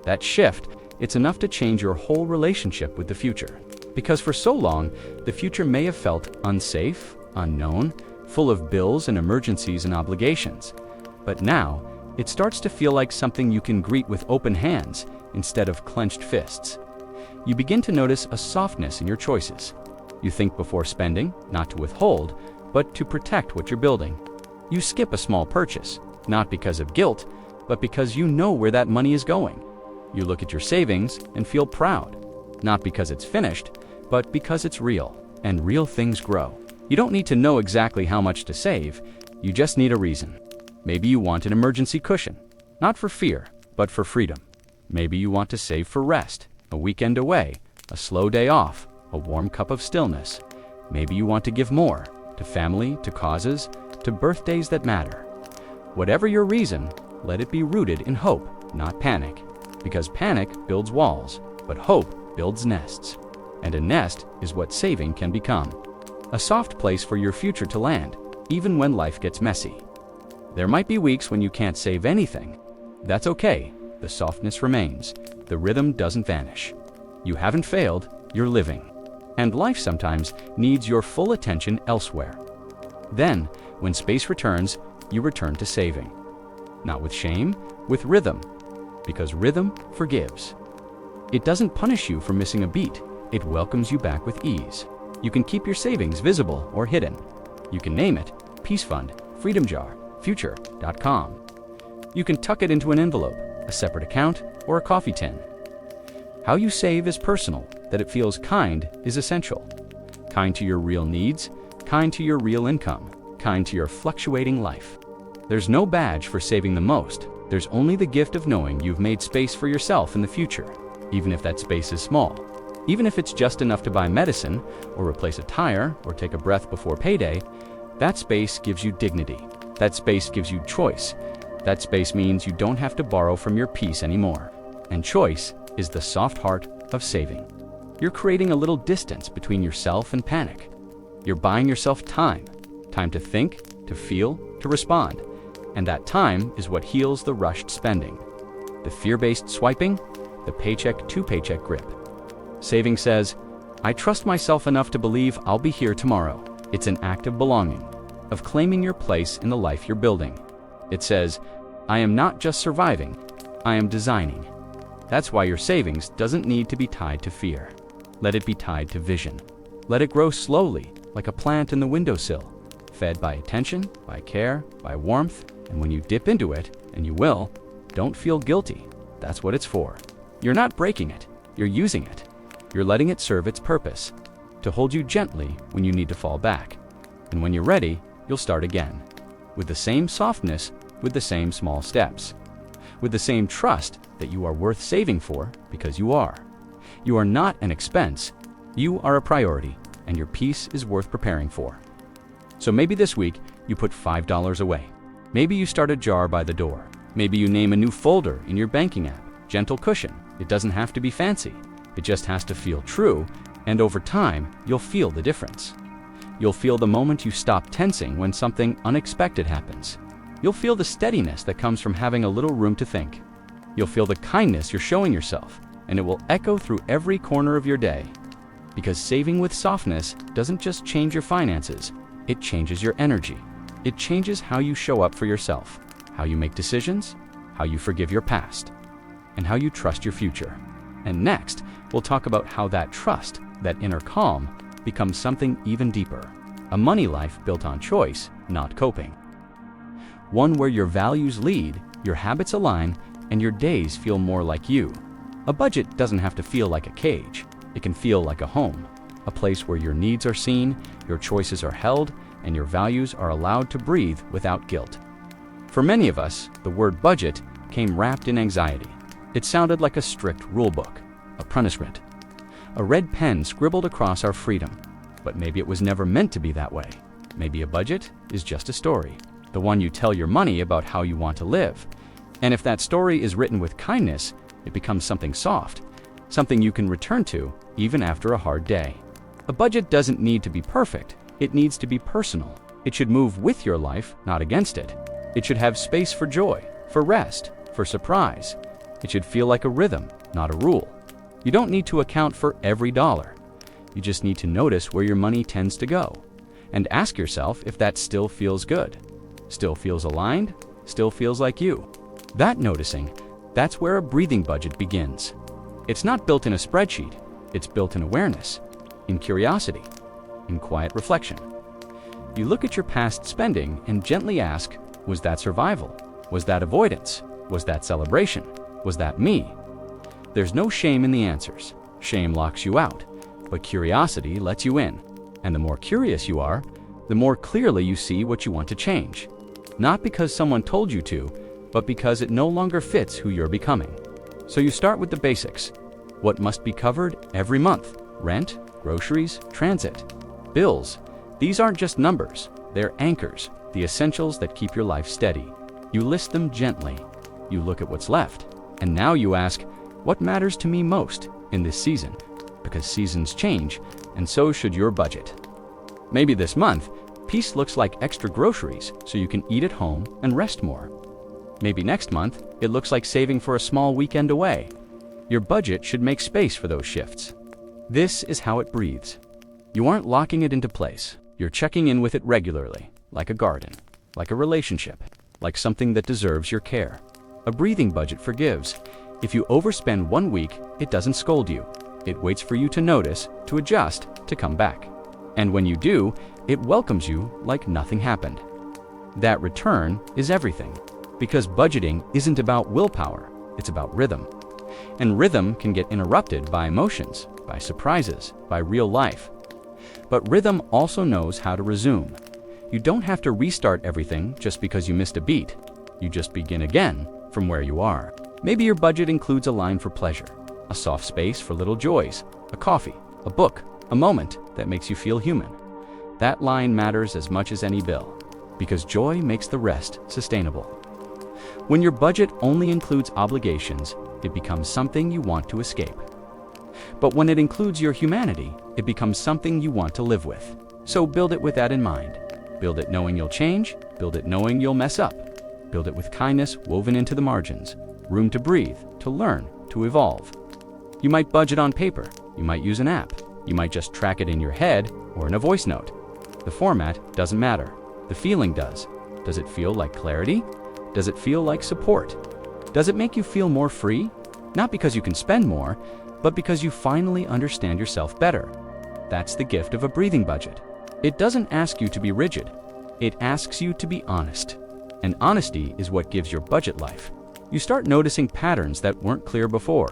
That shift, it's enough to change your whole relationship with the future. Because for so long, the future may have felt unsafe, unknown, full of bills and emergencies and obligations. But now, it starts to feel like something you can greet with open hands instead of clenched fists. You begin to notice a softness in your choices. You think before spending, not to withhold, but to protect what you're building. You skip a small purchase, not because of guilt, but because you know where that money is going. You look at your savings and feel proud, not because it's finished, but because it's real, and real things grow. You don't need to know exactly how much to save, you just need a reason. Maybe you want an emergency cushion, not for fear, but for freedom. Maybe you want to save for rest, a weekend away, a slow day off, a warm cup of stillness. Maybe you want to give more, to family, to causes, to birthdays that matter. Whatever your reason, let it be rooted in hope, not panic. Because panic builds walls, but hope builds nests. And a nest is what saving can become. A soft place for your future to land, even when life gets messy. There might be weeks when you can't save anything. That's okay. The softness remains. The rhythm doesn't vanish. You haven't failed, you're living. And life sometimes needs your full attention elsewhere. Then, when space returns, you return to saving. Not with shame, with rhythm. Because rhythm forgives. It doesn't punish you for missing a beat. It welcomes you back with ease. You can keep your savings visible or hidden. You can name it Peace Fund, Freedom Jar, Future.com. You can tuck it into an envelope, a separate account, or a coffee tin. How you save is personal. That it feels kind is essential. Kind to your real needs, kind to your real income, kind to your fluctuating life. There's no badge for saving the most. There's only the gift of knowing you've made space for yourself in the future, even if that space is small. Even if it's just enough to buy medicine, or replace a tire, or take a breath before payday, that space gives you dignity. That space gives you choice. That space means you don't have to borrow from your peace anymore. And choice is the soft heart of saving. You're creating a little distance between yourself and panic. You're buying yourself time. Time to think, to feel, to respond. And that time is what heals the rushed spending. The fear-based swiping, the paycheck-to-paycheck grip. Saving says, I trust myself enough to believe I'll be here tomorrow. It's an act of belonging, of claiming your place in the life you're building. It says, I am not just surviving, I am designing. That's why your savings doesn't need to be tied to fear. Let it be tied to vision. Let it grow slowly, like a plant in the windowsill, fed by attention, by care, by warmth, and when you dip into it, and you will, don't feel guilty. That's what it's for. You're not breaking it, you're using it. You're letting it serve its purpose, to hold you gently when you need to fall back. And when you're ready, you'll start again. With the same softness, with the same small steps. With the same trust that you are worth saving for because you are. You are not an expense, you are a priority, and your peace is worth preparing for. So maybe this week, you put $5 away. Maybe you start a jar by the door. Maybe you name a new folder in your banking app, Gentle Cushion. It doesn't have to be fancy. It just has to feel true, and over time, you'll feel the difference. You'll feel the moment you stop tensing when something unexpected happens. You'll feel the steadiness that comes from having a little room to think. You'll feel the kindness you're showing yourself, and it will echo through every corner of your day. Because saving with softness doesn't just change your finances, it changes your energy. It changes how you show up for yourself, how you make decisions, how you forgive your past, and how you trust your future. And next, we'll talk about how that trust, that inner calm, becomes something even deeper. A money life built on choice, not coping. One where your values lead, your habits align, and your days feel more like you. A budget doesn't have to feel like a cage. It can feel like a home, a place where your needs are seen, your choices are held, and your values are allowed to breathe without guilt. For many of us, the word budget came wrapped in anxiety. It sounded like a strict rule book, a punishment, a red pen scribbled across our freedom. But maybe it was never meant to be that way. Maybe a budget is just a story, the one you tell your money about how you want to live. And if that story is written with kindness, it becomes something soft, something you can return to even after a hard day. A budget doesn't need to be perfect. It needs to be personal. It should move with your life, not against it. It should have space for joy, for rest, for surprise. It should feel like a rhythm, not a rule. You don't need to account for every dollar. You just need to notice where your money tends to go and ask yourself if that still feels good, still feels aligned, still feels like you. That noticing, that's where a breathing budget begins. It's not built in a spreadsheet. It's built in awareness, in curiosity, in quiet reflection. You look at your past spending and gently ask, was that survival? Was that avoidance? Was that celebration? Was that me? There's no shame in the answers. Shame locks you out, but curiosity lets you in. And the more curious you are, the more clearly you see what you want to change. Not because someone told you to, but because it no longer fits who you're becoming. So you start with the basics. What must be covered every month? Rent, groceries, transit, bills. These aren't just numbers, they're anchors, the essentials that keep your life steady. You list them gently. You look at what's left. And now you ask, what matters to me most in this season? Because seasons change, and so should your budget. Maybe this month, peace looks like extra groceries so you can eat at home and rest more. Maybe next month, it looks like saving for a small weekend away. Your budget should make space for those shifts. This is how it breathes. You aren't locking it into place. You're checking in with it regularly, like a garden, like a relationship, like something that deserves your care. A breathing budget forgives. If you overspend one week, it doesn't scold you. It waits for you to notice, to adjust, to come back. And when you do, it welcomes you like nothing happened. That return is everything, because budgeting isn't about willpower, it's about rhythm. And rhythm can get interrupted by emotions, by surprises, by real life. But rhythm also knows how to resume. You don't have to restart everything just because you missed a beat. You just begin again from where you are. Maybe your budget includes a line for pleasure, a soft space for little joys, a coffee, a book, a moment that makes you feel human. That line matters as much as any bill, because joy makes the rest sustainable. When your budget only includes obligations, it becomes something you want to escape. But when it includes your humanity, it becomes something you want to live with. So build it with that in mind. Build it knowing you'll change, build it knowing you'll mess up. Build it with kindness woven into the margins, room to breathe, to learn, to evolve. You might budget on paper, you might use an app, you might just track it in your head or in a voice note. The format doesn't matter. The feeling does. Does it feel like clarity? Does it feel like support? Does it make you feel more free? Not because you can spend more, but because you finally understand yourself better. That's the gift of a breathing budget. It doesn't ask you to be rigid. It asks you to be honest. And honesty is what gives your budget life. You start noticing patterns that weren't clear before.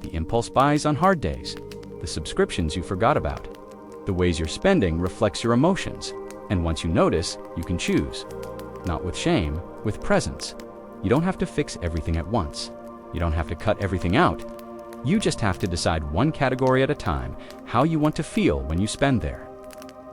The impulse buys on hard days, the subscriptions you forgot about. The ways you're spending reflects your emotions. And once you notice, you can choose. Not with shame, with presence. You don't have to fix everything at once. You don't have to cut everything out. You just have to decide one category at a time how you want to feel when you spend there.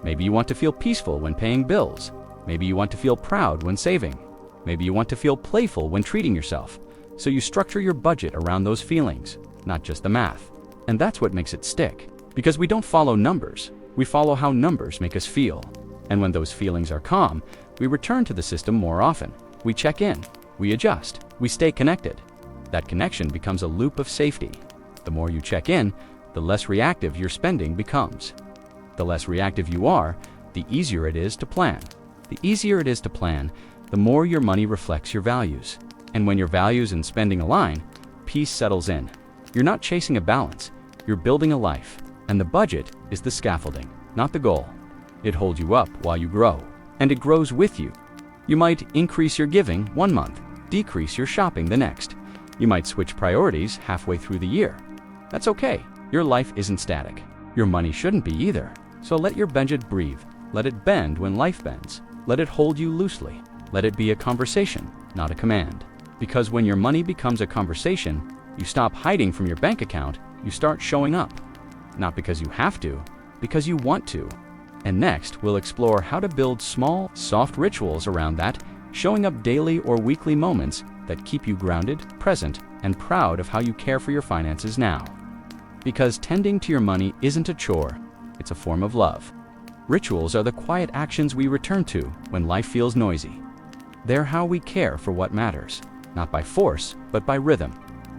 Maybe you want to feel peaceful when paying bills. Maybe you want to feel proud when saving. Maybe you want to feel playful when treating yourself. So you structure your budget around those feelings, not just the math. And that's what makes it stick. Because we don't follow numbers. We follow how numbers make us feel. And when those feelings are calm, we return to the system more often. We check in. We adjust. We stay connected. That connection becomes a loop of safety. The more you check in, the less reactive your spending becomes. The less reactive you are, the easier it is to plan. The easier it is to plan, the more your money reflects your values. And when your values and spending align, peace settles in. You're not chasing a balance, you're building a life. And the budget is the scaffolding, not the goal. It holds you up while you grow, and it grows with you. You might increase your giving one month, decrease your shopping the next. You might switch priorities halfway through the year. That's okay. Your life isn't static. Your money shouldn't be either. So let your budget breathe. Let it bend when life bends. Let it hold you loosely. Let it be a conversation, not a command. Because when your money becomes a conversation, you stop hiding from your bank account, you start showing up. Not because you have to, because you want to. And next, we'll explore how to build small, soft rituals around that, showing up daily or weekly moments that keep you grounded, present, and proud of how you care for your finances now. Because tending to your money isn't a chore, it's a form of love. Rituals are the quiet actions we return to when life feels noisy. They're how we care for what matters, not by force, but by rhythm.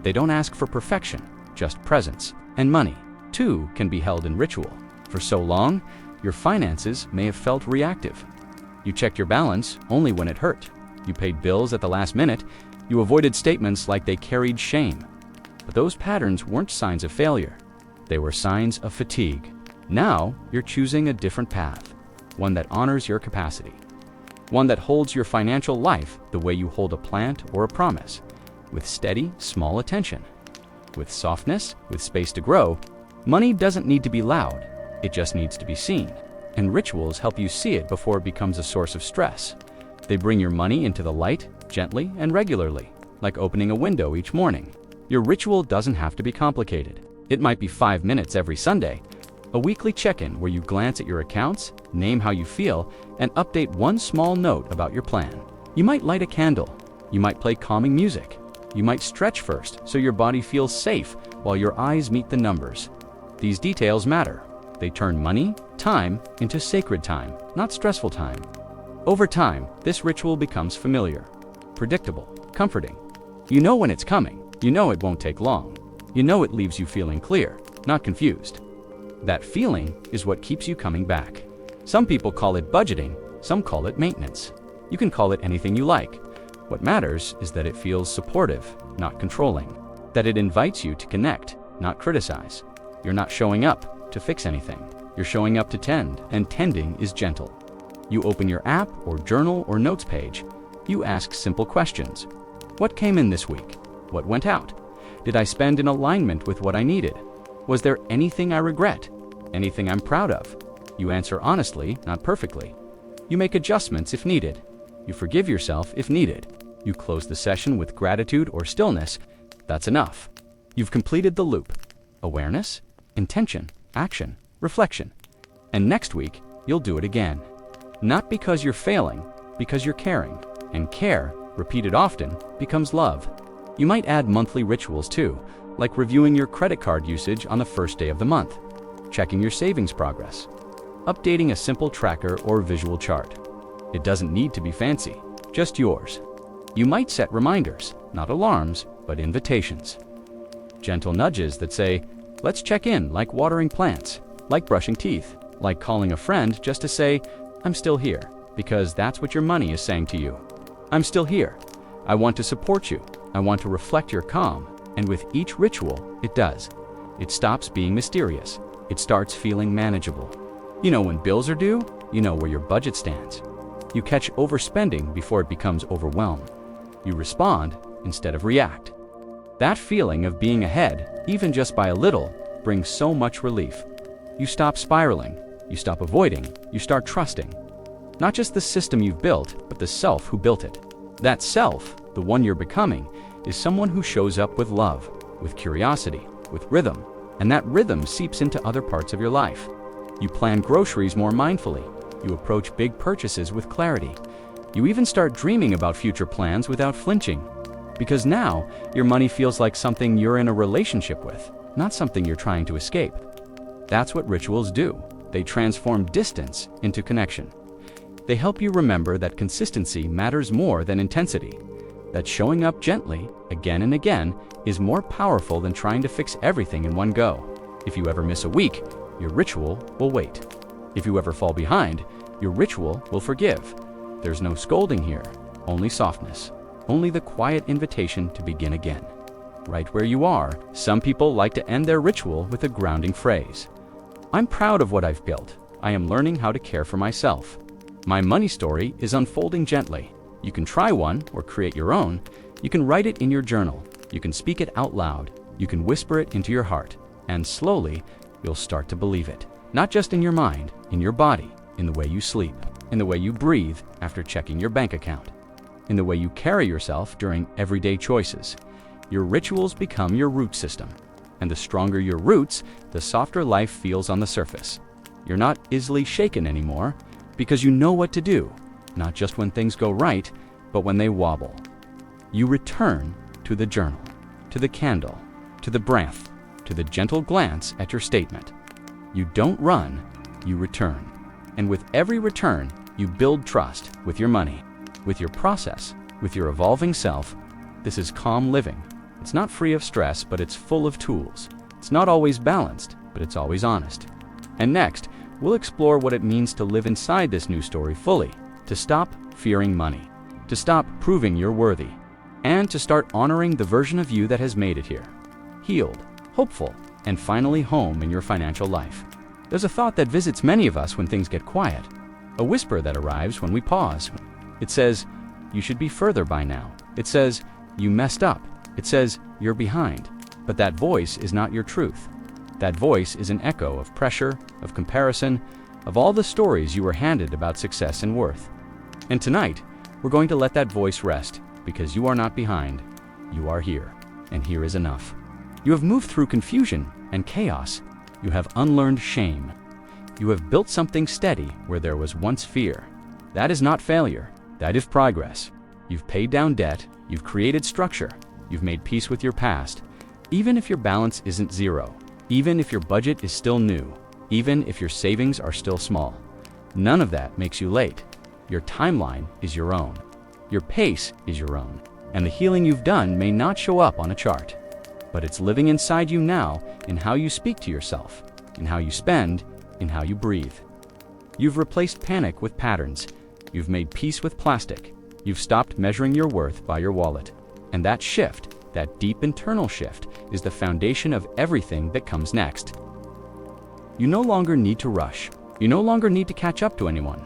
They don't ask for perfection, just presence. And money, too, can be held in ritual. For so long, your finances may have felt reactive. You checked your balance only when it hurt. You paid bills at the last minute. You avoided statements like they carried shame. But those patterns weren't signs of failure. They were signs of fatigue. Now, you're choosing a different path, one that honors your capacity, one that holds your financial life the way you hold a plant or a promise, with steady, small attention, with softness, with space to grow. Money doesn't need to be loud, it just needs to be seen. And rituals help you see it before it becomes a source of stress. They bring your money into the light, gently and regularly, like opening a window each morning. Your ritual doesn't have to be complicated. It might be 5 minutes every Sunday, a weekly check-in where you glance at your accounts, name how you feel, and update one small note about your plan. You might light a candle. You might play calming music. You might stretch first so your body feels safe while your eyes meet the numbers. These details matter. They turn money, time, into sacred time, not stressful time. Over time, this ritual becomes familiar, predictable, comforting. You know when it's coming. You know it won't take long. You know it leaves you feeling clear, not confused. That feeling is what keeps you coming back. Some people call it budgeting, some call it maintenance. You can call it anything you like. What matters is that it feels supportive, not controlling. That it invites you to connect, not criticize. You're not showing up to fix anything. You're showing up to tend, and tending is gentle. You open your app or journal or notes page. You ask simple questions. What came in this week? What went out? Did I spend in alignment with what I needed? Was there anything I regret? Anything I'm proud of? You answer honestly, not perfectly. You make adjustments if needed. You forgive yourself if needed. You close the session with gratitude or stillness. That's enough. You've completed the loop. Awareness, intention, action, reflection. And next week, you'll do it again. Not because you're failing, because you're caring. And care, repeated often, becomes love. You might add monthly rituals too, like reviewing your credit card usage on the first day of the month, checking your savings progress, updating a simple tracker or visual chart. It doesn't need to be fancy, just yours. You might set reminders, not alarms, but invitations. Gentle nudges that say, let's check in, like watering plants, like brushing teeth, like calling a friend just to say, I'm still here, because that's what your money is saying to you. I'm still here. I want to support you. I want to reflect your calm. And with each ritual, it does. It stops being mysterious. It starts feeling manageable. You know when bills are due, you know where your budget stands. You catch overspending before it becomes overwhelm. You respond instead of react. That feeling of being ahead, even just by a little, brings so much relief. You stop spiraling. You stop avoiding. You start trusting. Not just the system you've built, but the self who built it. That self, the one you're becoming, is someone who shows up with love, with curiosity, with rhythm, and that rhythm seeps into other parts of your life. You plan groceries more mindfully. You approach big purchases with clarity. You even start dreaming about future plans without flinching. Because now, your money feels like something you're in a relationship with, not something you're trying to escape. That's what rituals do. They transform distance into connection. They help you remember that consistency matters more than intensity, that showing up gently, again and again, is more powerful than trying to fix everything in one go. If you ever miss a week, your ritual will wait. If you ever fall behind, your ritual will forgive. There's no scolding here, only softness, only the quiet invitation to begin again. Right where you are, some people like to end their ritual with a grounding phrase. I'm proud of what I've built. I am learning how to care for myself. My money story is unfolding gently. You can try one or create your own. You can write it in your journal. You can speak it out loud. You can whisper it into your heart. And slowly, you'll start to believe it. Not just in your mind, in your body, in the way you sleep, in the way you breathe after checking your bank account, in the way you carry yourself during everyday choices. Your rituals become your root system. And the stronger your roots, the softer life feels on the surface. You're not easily shaken anymore because you know what to do, not just when things go right, but when they wobble. You return to the journal, to the candle, to the breath, to the gentle glance at your statement. You don't run, you return. And with every return, you build trust with your money, with your process, with your evolving self. This is calm living. It's not free of stress, but it's full of tools. It's not always balanced, but it's always honest. And next, we'll explore what it means to live inside this new story fully, to stop fearing money, to stop proving you're worthy, and to start honoring the version of you that has made it here, healed, hopeful, and finally home in your financial life. There's a thought that visits many of us when things get quiet, a whisper that arrives when we pause. It says, you should be further by now. It says, you messed up. It says, you're behind. But that voice is not your truth. That voice is an echo of pressure, of comparison, of all the stories you were handed about success and worth. And tonight, we're going to let that voice rest, because you are not behind. You are here, and here is enough. You have moved through confusion and chaos. You have unlearned shame. You have built something steady where there was once fear. That is not failure. That is progress. You've paid down debt. You've created structure. You've made peace with your past. Even if your balance isn't zero, even if your budget is still new, even if your savings are still small, none of that makes you late. Your timeline is your own. Your pace is your own. And the healing you've done may not show up on a chart, but it's living inside you now in how you speak to yourself, in how you spend, in how you breathe. You've replaced panic with patterns. You've made peace with plastic. You've stopped measuring your worth by your wallet. And that shift, that deep internal shift, is the foundation of everything that comes next. You no longer need to rush. You no longer need to catch up to anyone.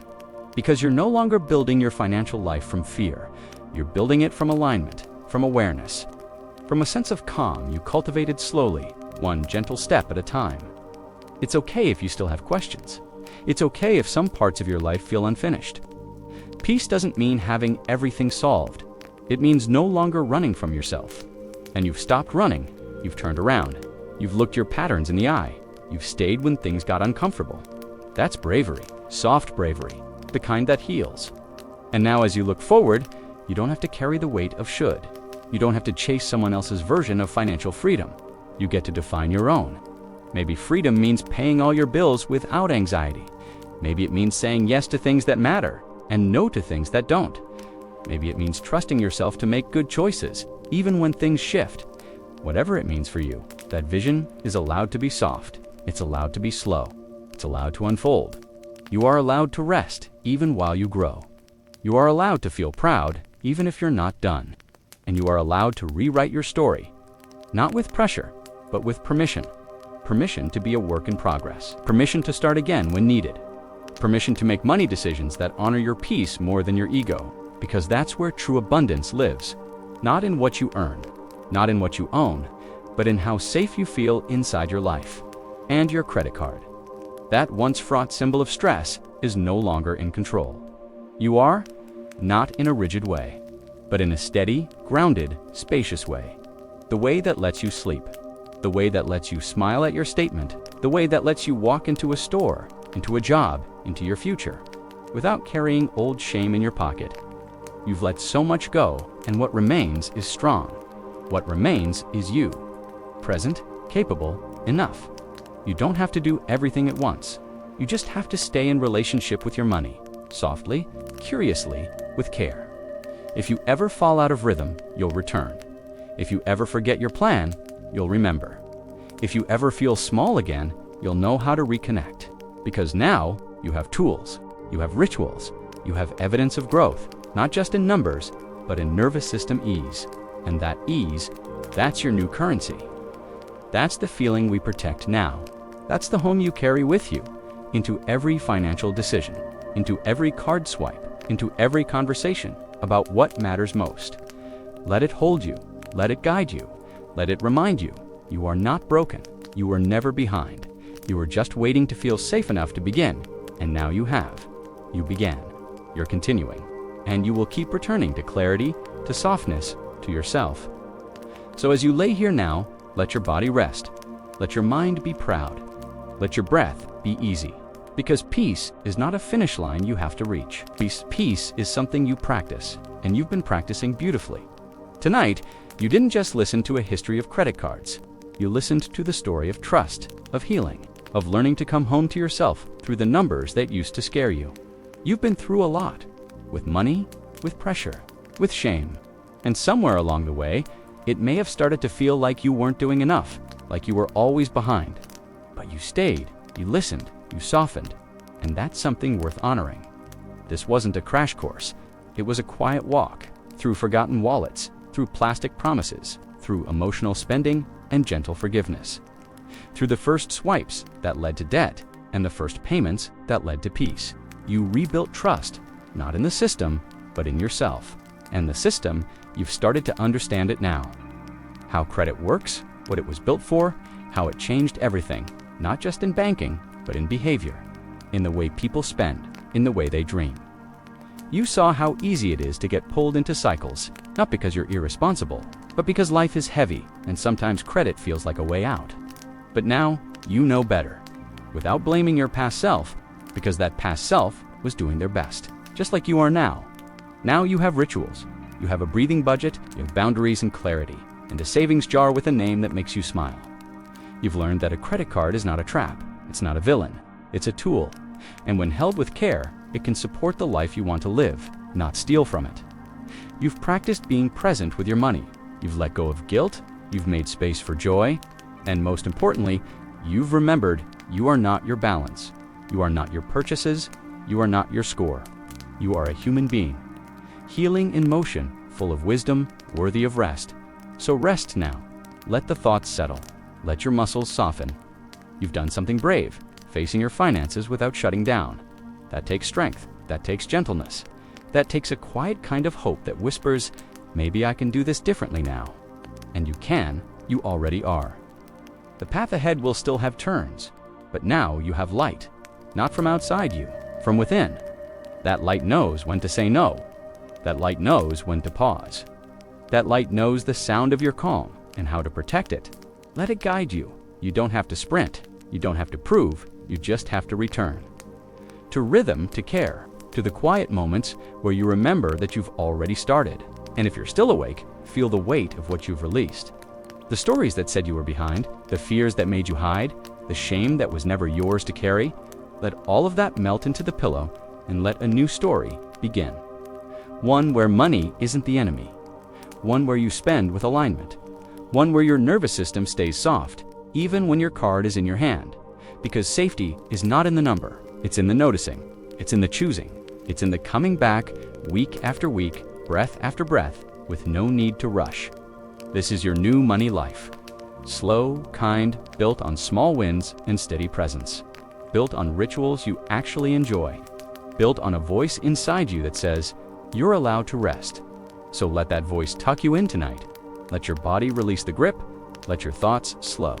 Because you're no longer building your financial life from fear. You're building it from alignment, from awareness, from a sense of calm you cultivated slowly, one gentle step at a time. It's okay if you still have questions. It's okay if some parts of your life feel unfinished. Peace doesn't mean having everything solved. It means no longer running from yourself. And you've stopped running. You've turned around. You've looked your patterns in the eye. You've stayed when things got uncomfortable. That's bravery, soft bravery, the kind that heals. And now as you look forward, you don't have to carry the weight of should. You don't have to chase someone else's version of financial freedom. You get to define your own. Maybe freedom means paying all your bills without anxiety. Maybe it means saying yes to things that matter and no to things that don't. Maybe it means trusting yourself to make good choices, even when things shift. Whatever it means for you, that vision is allowed to be soft. It's allowed to be slow. It's allowed to unfold. You are allowed to rest, even while you grow. You are allowed to feel proud, even if you're not done. And you are allowed to rewrite your story, not with pressure, but with permission. Permission to be a work in progress. Permission to start again when needed. Permission to make money decisions that honor your peace more than your ego, because that's where true abundance lives. Not in what you earn, not in what you own, but in how safe you feel inside your life. And your credit card. That once fraught symbol of stress is no longer in control. You are, not in a rigid way, but in a steady, grounded, spacious way. The way that lets you sleep. The way that lets you smile at your statement. The way that lets you walk into a store, into a job, into your future, without carrying old shame in your pocket. You've let so much go, and what remains is strong. What remains is you. Present, capable, enough. You don't have to do everything at once. You just have to stay in relationship with your money, softly, curiously, with care. If you ever fall out of rhythm, you'll return. If you ever forget your plan, you'll remember. If you ever feel small again, you'll know how to reconnect. Because now, you have tools, you have rituals, you have evidence of growth, not just in numbers, but in nervous system ease. And that ease, that's your new currency. That's the feeling we protect now. That's the home you carry with you, into every financial decision, into every card swipe, into every conversation about what matters most. Let it hold you, let it guide you, let it remind you, you are not broken, you were never behind. You were just waiting to feel safe enough to begin, and now you have. You began, you're continuing, and you will keep returning to clarity, to softness, to yourself. So as you lay here now, let your body rest, let your mind be proud, let your breath be easy. Because peace is not a finish line you have to reach. Peace is something you practice, and you've been practicing beautifully. Tonight, you didn't just listen to a history of credit cards. You listened to the story of trust, of healing, of learning to come home to yourself through the numbers that used to scare you. You've been through a lot, with money, with pressure, with shame. And somewhere along the way, it may have started to feel like you weren't doing enough, like you were always behind. But you stayed, you listened, you softened, and that's something worth honoring. This wasn't a crash course. It was a quiet walk, through forgotten wallets, through plastic promises, through emotional spending and gentle forgiveness. Through the first swipes that led to debt, and the first payments that led to peace. You rebuilt trust, not in the system, but in yourself. And the system, you've started to understand it now. How credit works, what it was built for, how it changed everything, not just in banking, but in behavior, in the way people spend, in the way they dream. You saw how easy it is to get pulled into cycles, not because you're irresponsible, but because life is heavy and sometimes credit feels like a way out. But now, you know better, without blaming your past self, because that past self was doing their best, just like you are now. Now you have rituals, you have a breathing budget, you have boundaries and clarity, and a savings jar with a name that makes you smile. You've learned that a credit card is not a trap, it's not a villain, it's a tool, and when held with care, it can support the life you want to live, not steal from it. You've practiced being present with your money, you've let go of guilt, you've made space for joy, and most importantly, you've remembered you are not your balance, you are not your purchases, you are not your score. You are a human being, healing in motion, full of wisdom, worthy of rest. So rest now, let the thoughts settle, let your muscles soften. You've done something brave, facing your finances without shutting down. That takes strength. That takes gentleness. That takes a quiet kind of hope that whispers, maybe I can do this differently now. And you can, you already are. The path ahead will still have turns, but now you have light, not from outside you, from within. That light knows when to say no. That light knows when to pause. That light knows the sound of your calm and how to protect it. Let it guide you. You don't have to sprint. You don't have to prove. You just have to return. To rhythm, to care, to the quiet moments where you remember that you've already started. And if you're still awake, feel the weight of what you've released. The stories that said you were behind, the fears that made you hide, the shame that was never yours to carry, let all of that melt into the pillow and let a new story begin. One where money isn't the enemy. One where you spend with alignment. One where your nervous system stays soft, even when your card is in your hand. Because safety is not in the number, it's in the noticing, it's in the choosing, it's in the coming back week after week, breath after breath, with no need to rush. This is your new money life. Slow, kind, built on small wins and steady presence. Built on rituals you actually enjoy. Built on a voice inside you that says, you're allowed to rest. So let that voice tuck you in tonight. Let your body release the grip. Let your thoughts slow.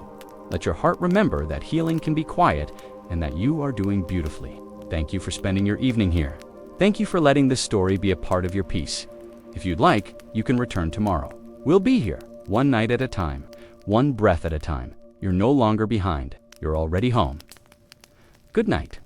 Let your heart remember that healing can be quiet and that you are doing beautifully. Thank you for spending your evening here. Thank you for letting this story be a part of your peace. If you'd like, you can return tomorrow. We'll be here, one night at a time, one breath at a time. You're no longer behind. You're already home. Good night.